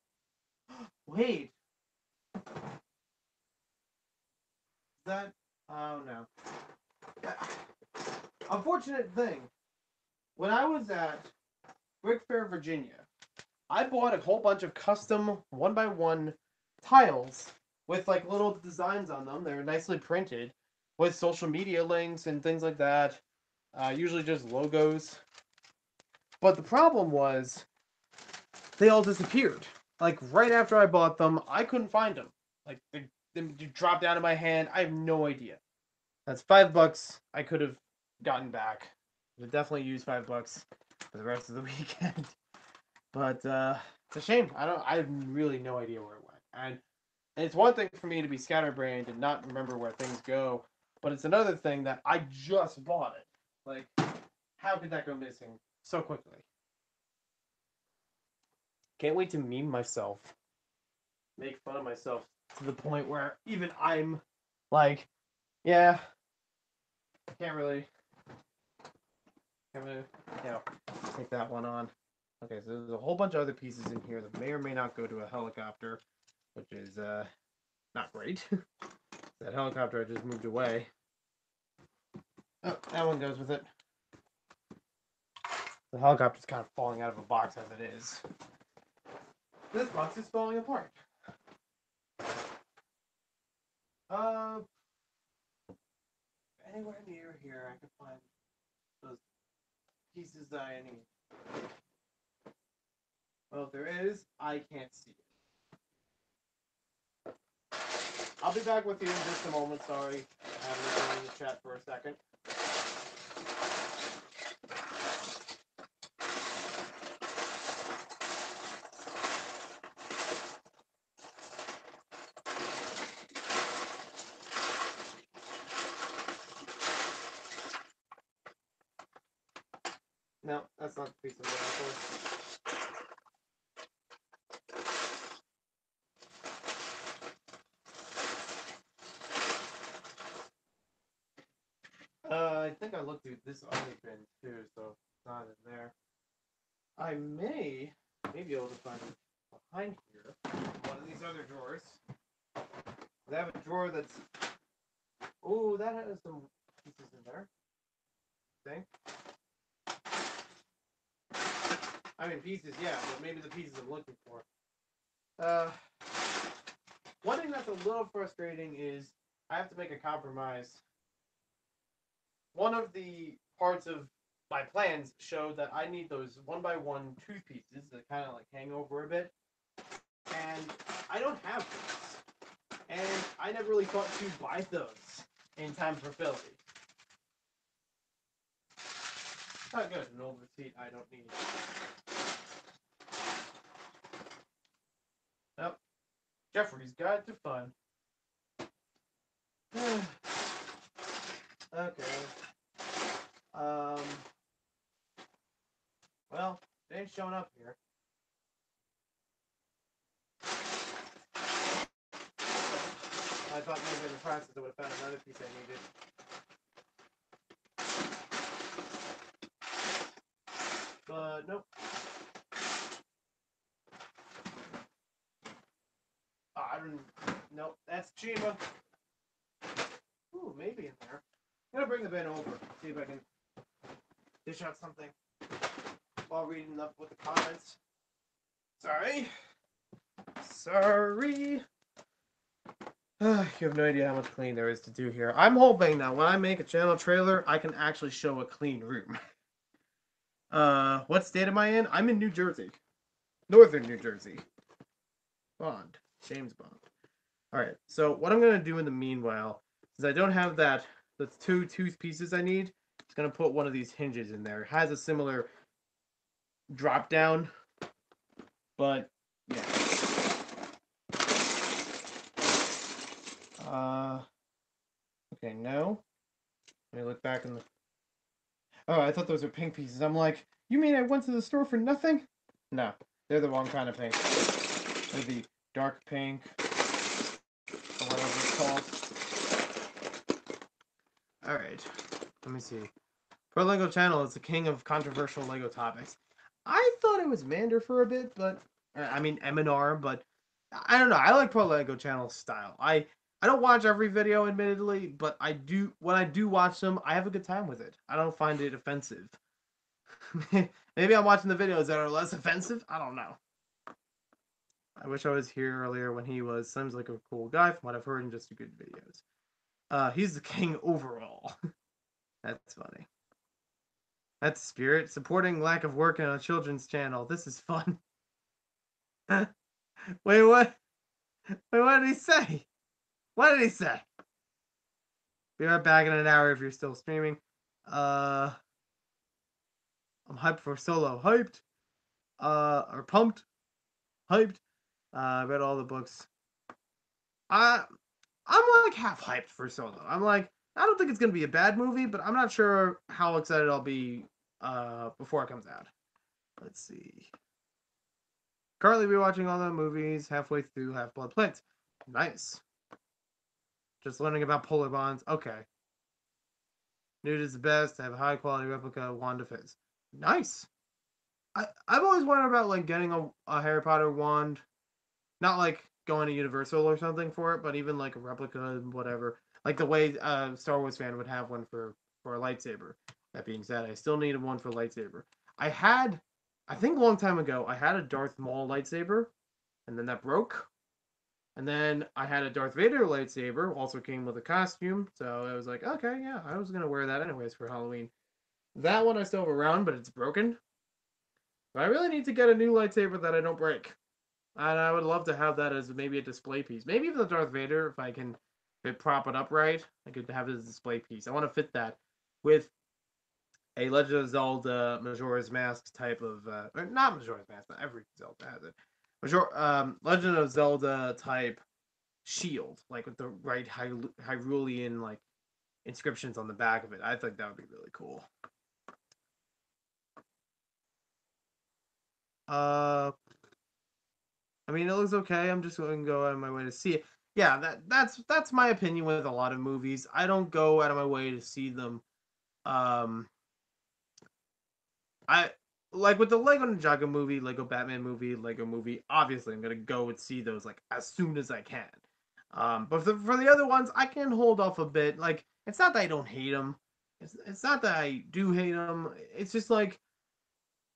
Wait! Is that... Oh, no. Unfortunate thing. When I was at Brick Fair, Virginia, I bought a whole bunch of custom 1x1 tiles with like little designs on them. They're nicely printed with social media links and things like that. Usually just logos. But the problem was they all disappeared. Like right after I bought them, I couldn't find them. Like they dropped out of my hand. I have no idea. That's $5 I could have gotten back. I would definitely use $5 for the rest of the weekend. But it's a shame. I have really no idea where it went. And it's one thing for me to be scatterbrained and not remember where things go, but it's another thing that I just bought it. Like, how could that go missing so quickly? Can't wait to meme myself, make fun of myself to the point where even I'm like, yeah, can't really, take that one on. Okay, so there's a whole bunch of other pieces in here that may or may not go to a helicopter, which is not great. That helicopter I just moved away. Oh, that one goes with it. The helicopter's kind of falling out of a box as it is. This box is falling apart. Anywhere near here I can find those pieces that I need. Well, if there is, I can't see it. I'll be back with you in just a moment. Sorry, I haven't been in the chat for a second. No, that's not the piece of the I think I looked through this other bin too, so it's not in there. I may be able to find it behind here, one of these other drawers. I have a drawer that's. Oh, that has some pieces in there. Think. I mean pieces, yeah, but maybe the pieces I'm looking for. One thing that's a little frustrating is I have to make a compromise. One of the parts of my plans showed that I need those 1x1 tooth pieces that kind of like hang over a bit, and I don't have those. And I never really thought to buy those in time for Philly. Not good. An old receipt I don't need. Nope. Jeffrey's Guide to Fun. Okay. Well, they ain't showing up here. I thought maybe in the process I would have found another piece I needed. But nope. Nope, that's Chima. Ooh, maybe in there. I'm gonna bring the bin over, see if I can dish out something while reading up with the comments. Sorry. You have no idea how much cleaning there is to do here. I'm hoping that when I make a channel trailer, I can actually show a clean room. What state am I in? I'm in New Jersey. Northern New Jersey. Bond. James Bond. Alright, so what I'm going to do in the meanwhile, since I don't have the two tooth pieces I need, I'm going to put one of these hinges in there. It has a similar drop down, but yeah. Okay, no. Let me look back in the... Oh, I thought those were pink pieces. I'm like, you mean I went to the store for nothing? No, they're the wrong kind of pink. They're the dark pink, or whatever it's called. Alright, let me see. Pro Lego Channel is the king of controversial Lego topics. I thought it was Mander for a bit, but... I mean, M&R, but... I don't know, I like Pro Lego Channel's style. I don't watch every video, admittedly, but when I do watch them, I have a good time with it. I don't find it offensive. Maybe I'm watching the videos that are less offensive? I don't know. I wish I was here earlier when he was. Seems like a cool guy from what I've heard in just good videos. He's the king overall. That's funny. That's Spirit. Supporting lack of work on a children's channel. This is fun. Wait, what? Wait, what did he say? What did he say? Be right back in an hour if you're still streaming. I'm hyped for Solo. Hyped. Or pumped. Hyped. I read all the books. I'm like half hyped for Solo. I'm like, I don't think it's gonna be a bad movie, but I'm not sure how excited I'll be before it comes out. Let's see. Currently rewatching all the movies, halfway through Half-Blood Prince. Nice. Just learning about polar bonds. Okay. Newt is the best. I have a high quality replica wand of his. Nice. I've always wondered about like getting a Harry Potter wand. Not like going to Universal or something for it, but even like a replica and whatever. Like the way a Star Wars fan would have one for a lightsaber. That being said, I still needed one for lightsaber. I think a long time ago, I had a Darth Maul lightsaber, and then that broke. And then I had a Darth Vader lightsaber, also came with a costume. So I was like, okay, yeah, I was going to wear that anyways for Halloween. That one I still have around, but it's broken. But I really need to get a new lightsaber that I don't break. And I would love to have that as maybe a display piece. Maybe even the Darth Vader, if I can prop it up right, I could have it as a display piece. I want to fit that with a Legend of Zelda Majora's Mask type of, or not Majora's Mask, but every Zelda has it. Legend of Zelda type shield, like with the right Hyrulean like inscriptions on the back of it. I think that would be really cool. I mean, it looks okay. I'm just going to go out of my way to see it. Yeah, that's my opinion with a lot of movies. I don't go out of my way to see them. I like with the Lego Ninjago movie, Lego Batman movie, Lego movie. Obviously, I'm gonna go and see those like as soon as I can. But for the other ones, I can hold off a bit. Like, it's not that I don't hate them. It's not that I do hate them. It's just like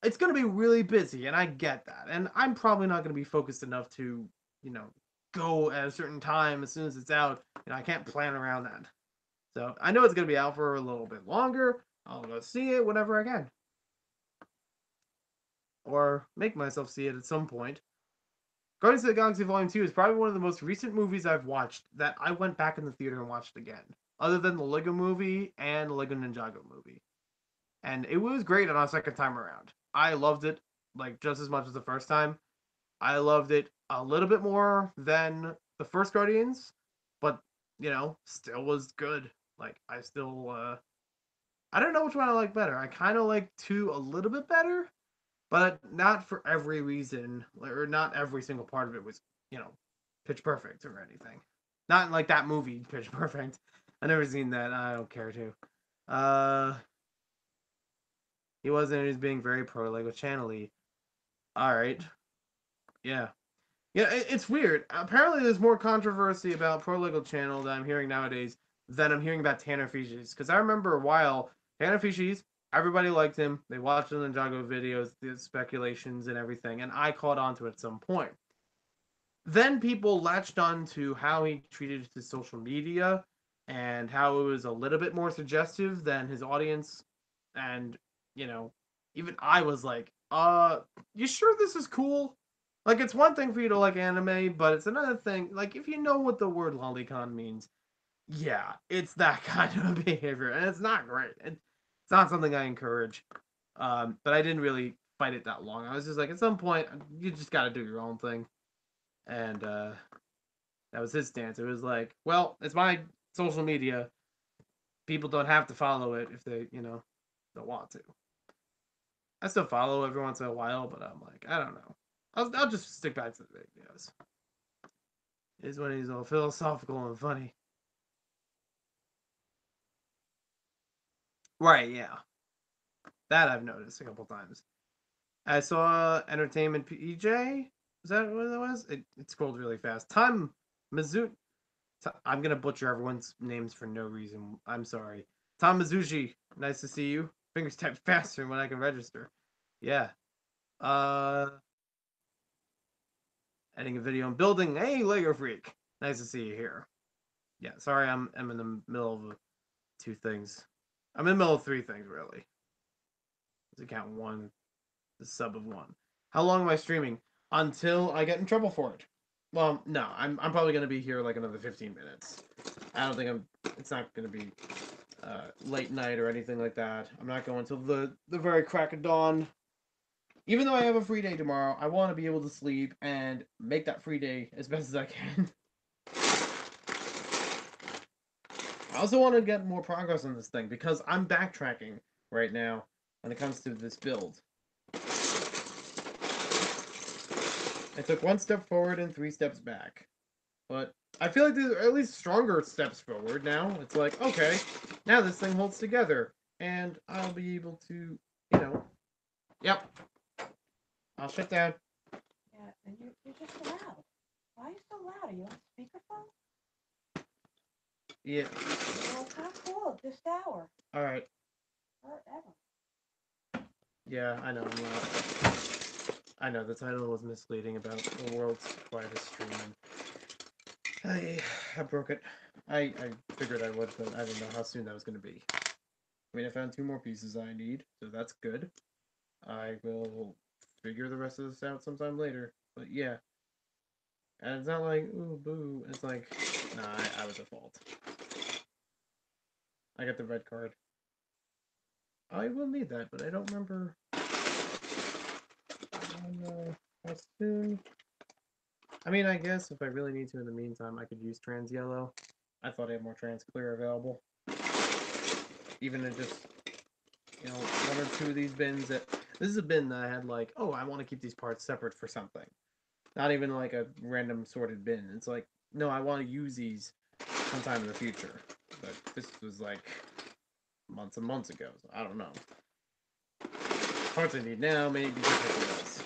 it's gonna be really busy, and I get that. And I'm probably not gonna be focused enough to, you know, go at a certain time as soon as it's out. You know, I can't plan around that. So I know it's gonna be out for a little bit longer. I'll go see it whenever I can, or make myself see it at some point. Guardians of the Galaxy Volume 2 is probably one of the most recent movies I've watched that I went back in the theater and watched again, other than the Lego movie and the Lego Ninjago movie. And it was great on our second time around. I loved it like just as much as the first time. I loved it a little bit more than the first Guardians, but you know, still was good. Like I still I don't know which one I like better. I kind of like 2 a little bit better, but not for every reason, or not every single part of it was, you know, pitch perfect or anything. Not like that movie, Pitch Perfect. I never seen that. I don't care to. Uh, he wasn't. He was being very pro Lego Channel-y. All right. Yeah. Yeah. It's weird. Apparently, there's more controversy about pro Lego Channel that I'm hearing nowadays than I'm hearing about Tanner Fishes. Because I remember a while Tanner Fishes, everybody liked him. They watched the Ninjago videos, the speculations and everything, and I caught on to it at some point. Then people latched on to how he treated his social media and how it was a little bit more suggestive than his audience. And, you know, even I was like, you sure this is cool? Like, it's one thing for you to like anime, but it's another thing, like, if you know what the word lolicon means, yeah, it's that kind of behavior, and it's not great. It's not something I encourage. But I didn't really fight it that long. I was just like, at some point, you just got to do your own thing, and that was his stance. It was like, well, it's my social media. People don't have to follow it if they, you know, don't want to. I still follow every once in a while, but I'm like, I don't know. I'll just stick back to the videos. Is when he's all philosophical and funny. Right, yeah. That I've noticed a couple times. I saw Entertainment PJ. Is that what it was? It scrolled really fast. Tom Mizu. I'm gonna butcher everyone's names for no reason. I'm sorry. Tom Mizuchi. Nice to see you. Fingers type faster when I can register. Yeah. Uh, Editing a video and building. Hey, Lego Freak. Nice to see you here. Yeah. Sorry, I'm in the middle of 2 things. I'm in the middle of 3 things really. Let's count 1. The sub of 1. How long am I streaming? Until I get in trouble for it. Well, no, I'm probably gonna be here like another 15 minutes. I don't think it's not gonna be late night or anything like that. I'm not going till the very crack of dawn. Even though I have a free day tomorrow, I want to be able to sleep and make that free day as best as I can. I also want to get more progress on this thing because I'm backtracking right now when it comes to this build. I took 1 step forward and 3 steps back. But I feel like there's at least stronger steps forward now. It's like, okay, now this thing holds together. And I'll be able to, you know... Yep. I'll shut down. Yeah, and you're just loud. Why are you so loud? Are you on speakerphone? Yeah. Well, it's not cool this hour. Alright. Forever. Yeah, I know. I'm not... I know, the title was misleading about the world's quietest stream. I broke it. I figured I would, but I didn't know how soon that was going to be. I mean, I found 2 more pieces I need, so that's good. I will figure the rest of this out sometime later. But yeah. And it's not like, ooh, boo. It's like, nah, I was at fault. I got the red card. I will need that, but I don't remember how soon. I mean, I guess if I really need to in the meantime, I could use trans yellow. I thought I had more trans clear available. Even in just, you know, 1 or 2 of these bins that... This is a bin that I had like, oh, I want to keep these parts separate for something. Not even like a random sorted bin. It's like, no, I want to use these sometime in the future. But this was like months and months ago, so I don't know. Parts I need now may be ridiculous.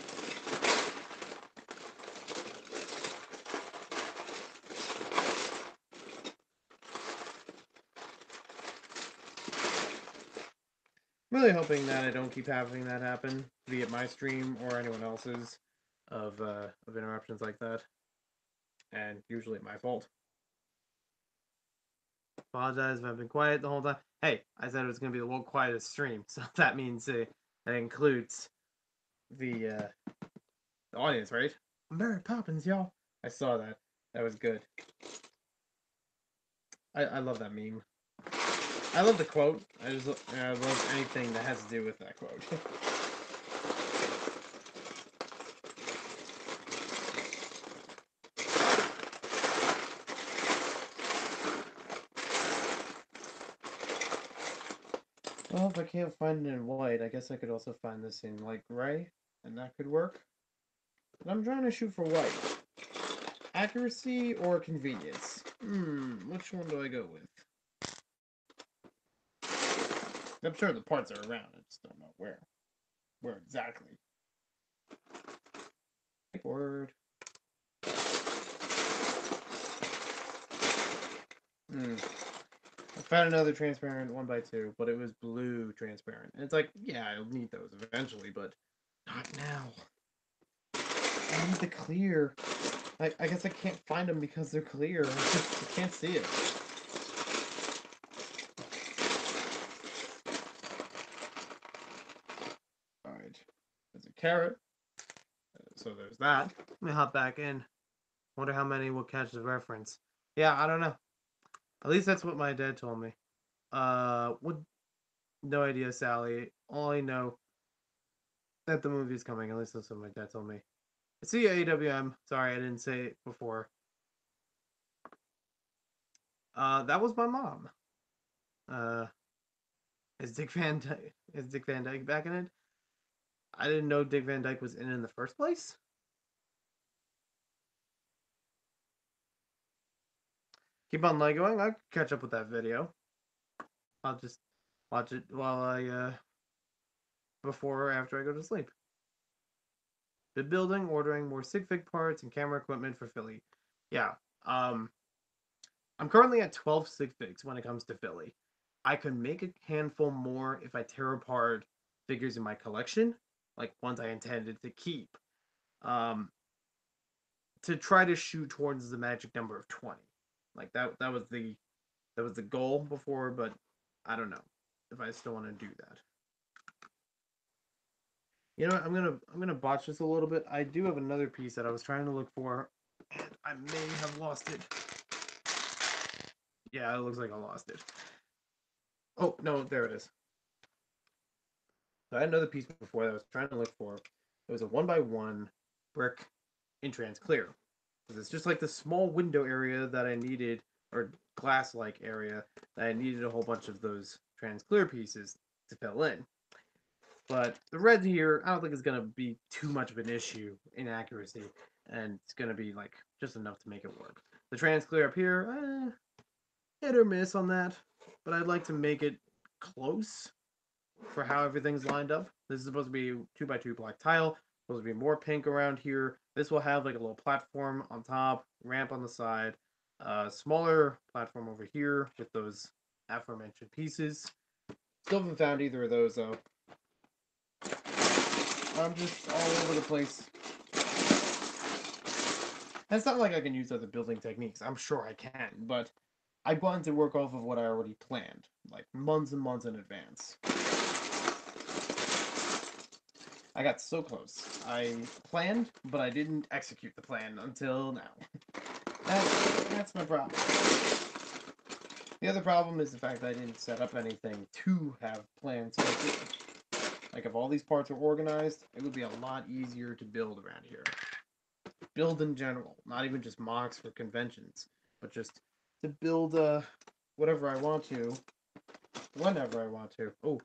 I'm really hoping that I don't keep having that happen, be it my stream or anyone else's, of interruptions like that. And usually my fault. Apologize if I've been quiet the whole time. Hey, I said it was going to be the world's quietest stream, so that means that includes the audience, right? Mary Poppins, y'all. I saw that. That was good. I love that meme. I love the quote. I love anything that has to do with that quote. Well, if I can't find it in white, I guess I could also find this in light gray, and that could work. But I'm trying to shoot for white. Accuracy or convenience? Which one do I go with? I'm sure the parts are around, I just don't know where. Where exactly. Word. I found another transparent 1x2, but it was blue transparent. And it's like, yeah, I'll need those eventually, but not now. I need the clear. I guess I can't find them because they're clear. I can't see it. Alright. There's a carrot. So there's that. Let me hop back in. Wonder how many will catch the reference. Yeah, I don't know. At least that's what my dad told me. No idea, Sally. All I know that the movie is coming. At least that's what my dad told me. See you, AWM. Sorry, I didn't say it before. That was my mom. Is Dick Van Dyke back in it? I didn't know Dick Van Dyke was in the first place. Keep on Legoing. I'll catch up with that video. I'll just watch it while I before or after I go to sleep. Bid building, ordering more sig fig parts and camera equipment for Philly. Yeah. I'm currently at 12 sig figs when it comes to Philly. I could make a handful more if I tear apart figures in my collection, like ones I intended to keep. To try to shoot towards the magic number of 20. Like that was the goal before, but I don't know if I still want to do that. You know what? I'm gonna botch this a little bit. I do have another piece that I was trying to look for And I may have lost it. Yeah, it looks like I lost it. Oh, no, there it is. So I had another piece before that I was trying to look for. It was a 1x1 brick in trans clear. It's just like the small window area that I needed, or glass-like area, that I needed a whole bunch of those trans clear pieces to fill in. But the red here, I don't think is going to be too much of an issue in accuracy, and it's going to be like just enough to make it work. The trans clear up here, hit or miss on that, but I'd like to make it close for how everything's lined up. This is supposed to be 2x2 black tile, supposed to be more pink around here. This will have like a little platform on top, ramp on the side, smaller platform over here with those aforementioned pieces. Still haven't found either of those though. I'm just all over the place. And it's not like I can use other building techniques. I'm sure I can, but I wanted to work off of what I already planned, like months and months in advance. I got so close. I planned, but I didn't execute the plan until now. That's my problem. The other problem is the fact that I didn't set up anything to have plans. Like if all these parts are organized, it would be a lot easier to build around here. Build in general, not even just mocks for conventions, but just to build whatever I want to, whenever I want to. Oh,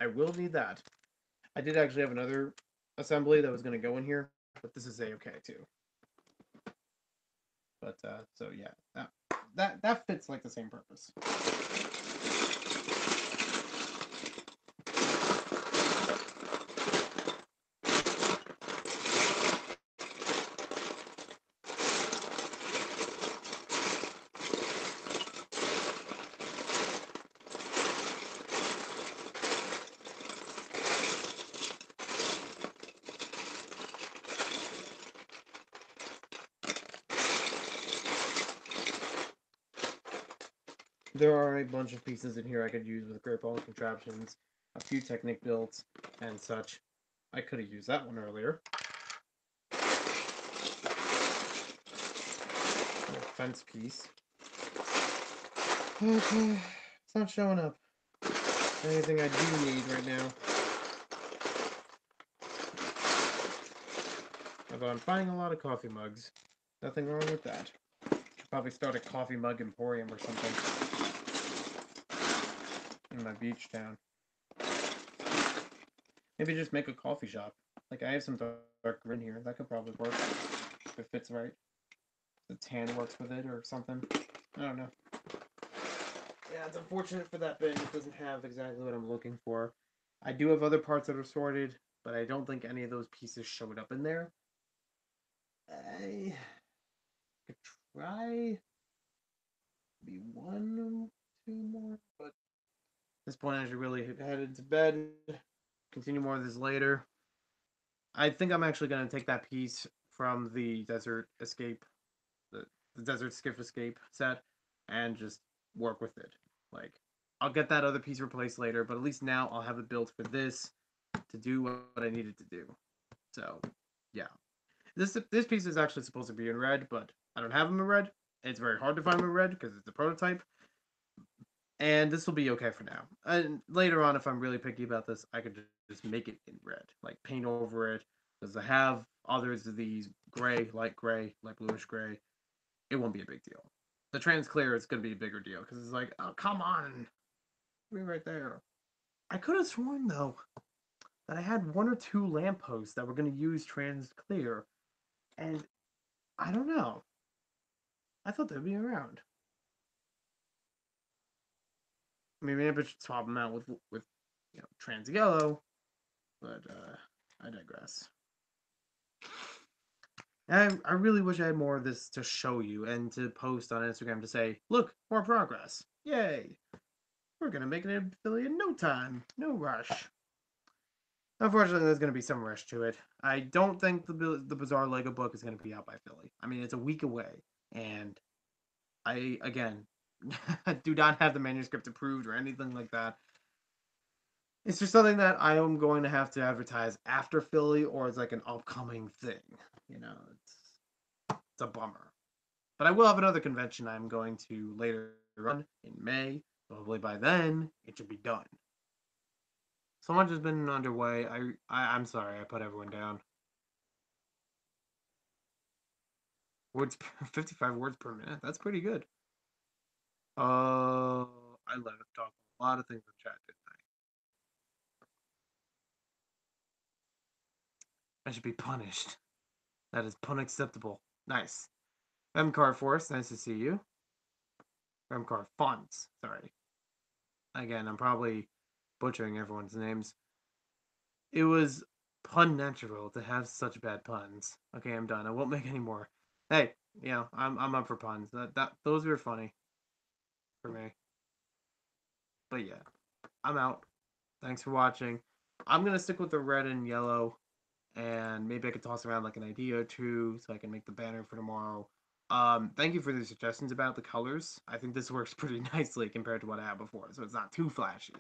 I will need that. I did actually have another assembly that was going to go in here, but this is a-okay too. But so yeah, that fits like the same purpose. There are a bunch of pieces in here I could use with great ball contraptions, a few Technic builds, and such. I could have used that one earlier. Fence piece. Okay, it's not showing up. Anything I do need right now. Although I'm finding a lot of coffee mugs. Nothing wrong with that. Should probably start a coffee mug emporium or something. In my beach town. Maybe just make a coffee shop. Like I have some dark green here. That could probably work. If it fits right. The tan works with it or something. I don't know. Yeah, it's unfortunate for that bin. It doesn't have exactly what I'm looking for. I do have other parts that are sorted, but I don't think any of those pieces showed up in there. I could try maybe one or two more, but at this point I should really head to bed. Continue more of this later. I think I'm actually going to take that piece from the Desert Escape, the Desert Skiff Escape set, and just work with it. Like, I'll get that other piece replaced later, but at least now I'll have it built for this to do what I needed to do. So, yeah. This piece is actually supposed to be in red, but I don't have them in red. It's very hard to find them in red because it's a prototype. And this will be okay for now. And later on, if I'm really picky about this, I could just make it in red, like paint over it. Because I have others of these gray, light bluish gray. It won't be a big deal. The trans clear is going to be a bigger deal because it's like, oh, come on. Be right there. I could have sworn, though, that I had one or two lampposts that were going to use trans clear. And I don't know. I thought they'd be around. I mean, maybe I should swap them out with trans yellow, but I digress. I really wish I had more of this to show you and to post on Instagram to say, look, more progress. Yay. We're going to make an affiliate in no time. No rush. Unfortunately, there's going to be some rush to it. I don't think the Bizarre Lego book is going to be out by Philly. I mean, it's a week away. And I, again, do not have the manuscript approved or anything like that. It's just something that I am going to have to advertise after Philly or it's like an upcoming thing. You know, It's a bummer. But I will have another convention I'm going to later on in May. Hopefully by then, it should be done. So much has been underway. I'm sorry, I put everyone down. Words, 55 words per minute. That's pretty good. I let him talk a lot of things in chat, didn't I? I should be punished. That is unacceptable. Nice. MCAR Force, nice to see you. MCAR Fonts, sorry. Again, I'm probably butchering everyone's names. It was pun natural to have such bad puns. Okay, I'm done. I won't make any more. Hey, I'm up for puns. Those were funny for me. But yeah, I'm out. Thanks for watching. I'm gonna stick with the red and yellow, and maybe I could toss around like an idea or two so I can make the banner for tomorrow. Thank you for the suggestions about the colors. I think this works pretty nicely compared to what I had before, so it's not too flashy,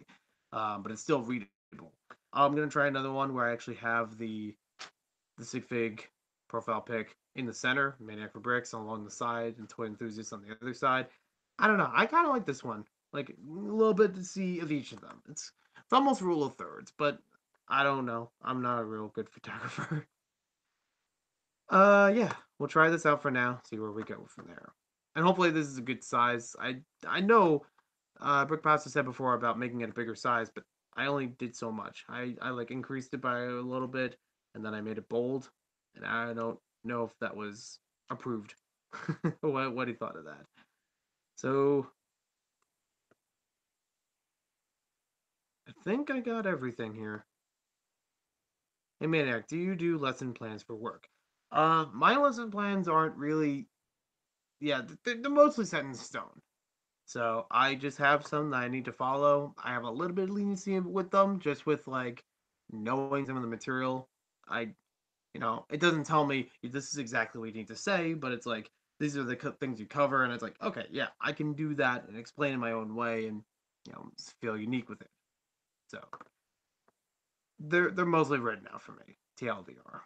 but it's still readable. I'm gonna try another one where I actually have the Sigfig profile pic in the center, Maniac for Bricks along the side, and Toy Enthusiast on the other side. I don't know. I kind of like this one. Like a little bit to see of each of them. It's almost rule of thirds, but I don't know. I'm not a real good photographer. Yeah, we'll try this out for now. See where we go from there. And hopefully this is a good size. I know Brick Pasta said before about making it a bigger size, but I only did so much. I like increased it by a little bit, and then I made it bold, and I don't know if that was approved. What he thought of that. So I think I got everything here. Hey Maniac, do you do lesson plans for work? My lesson plans aren't really, yeah, they're mostly set in stone. So I just have some that I need to follow. I have a little bit of leniency with them, just with like knowing some of the material. It doesn't tell me this is exactly what you need to say, but it's like these are the things you cover, and it's like, okay, yeah, I can do that and explain in my own way, and feel unique with it. So they're mostly written out for me. TLDR.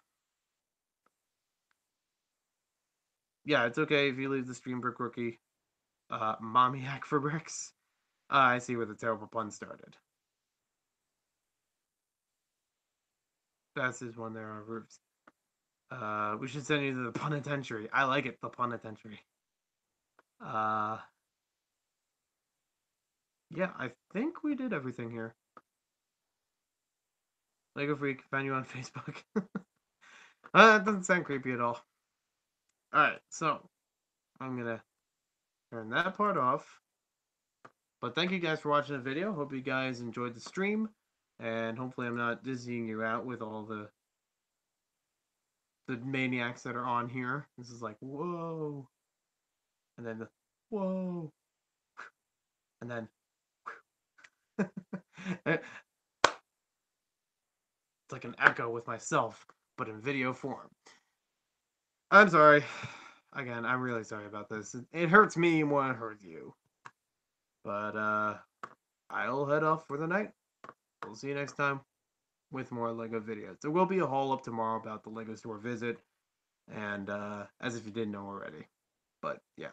Yeah, it's okay if you leave the stream, Brick Rookie. Mommy hack for bricks. I see where the terrible pun started. That's his one there on roofs. We should send you to the penitentiary. I like it, the penitentiary. Yeah, I think we did everything here. Lego Freak, found you on Facebook. That doesn't sound creepy at all. Alright, so I'm gonna turn that part off. But thank you guys for watching the video. Hope you guys enjoyed the stream. And hopefully I'm not dizzying you out with all the maniacs that are on here. This is like, whoa. And then the, whoa. And then, it's like an echo with myself, but in video form. I'm sorry. Again, I'm really sorry about this. It hurts me more than it hurts you. But, I'll head off for the night. We'll see you next time with more LEGO videos. There will be a haul up tomorrow about the LEGO store visit, and as if you didn't know already. But, yeah.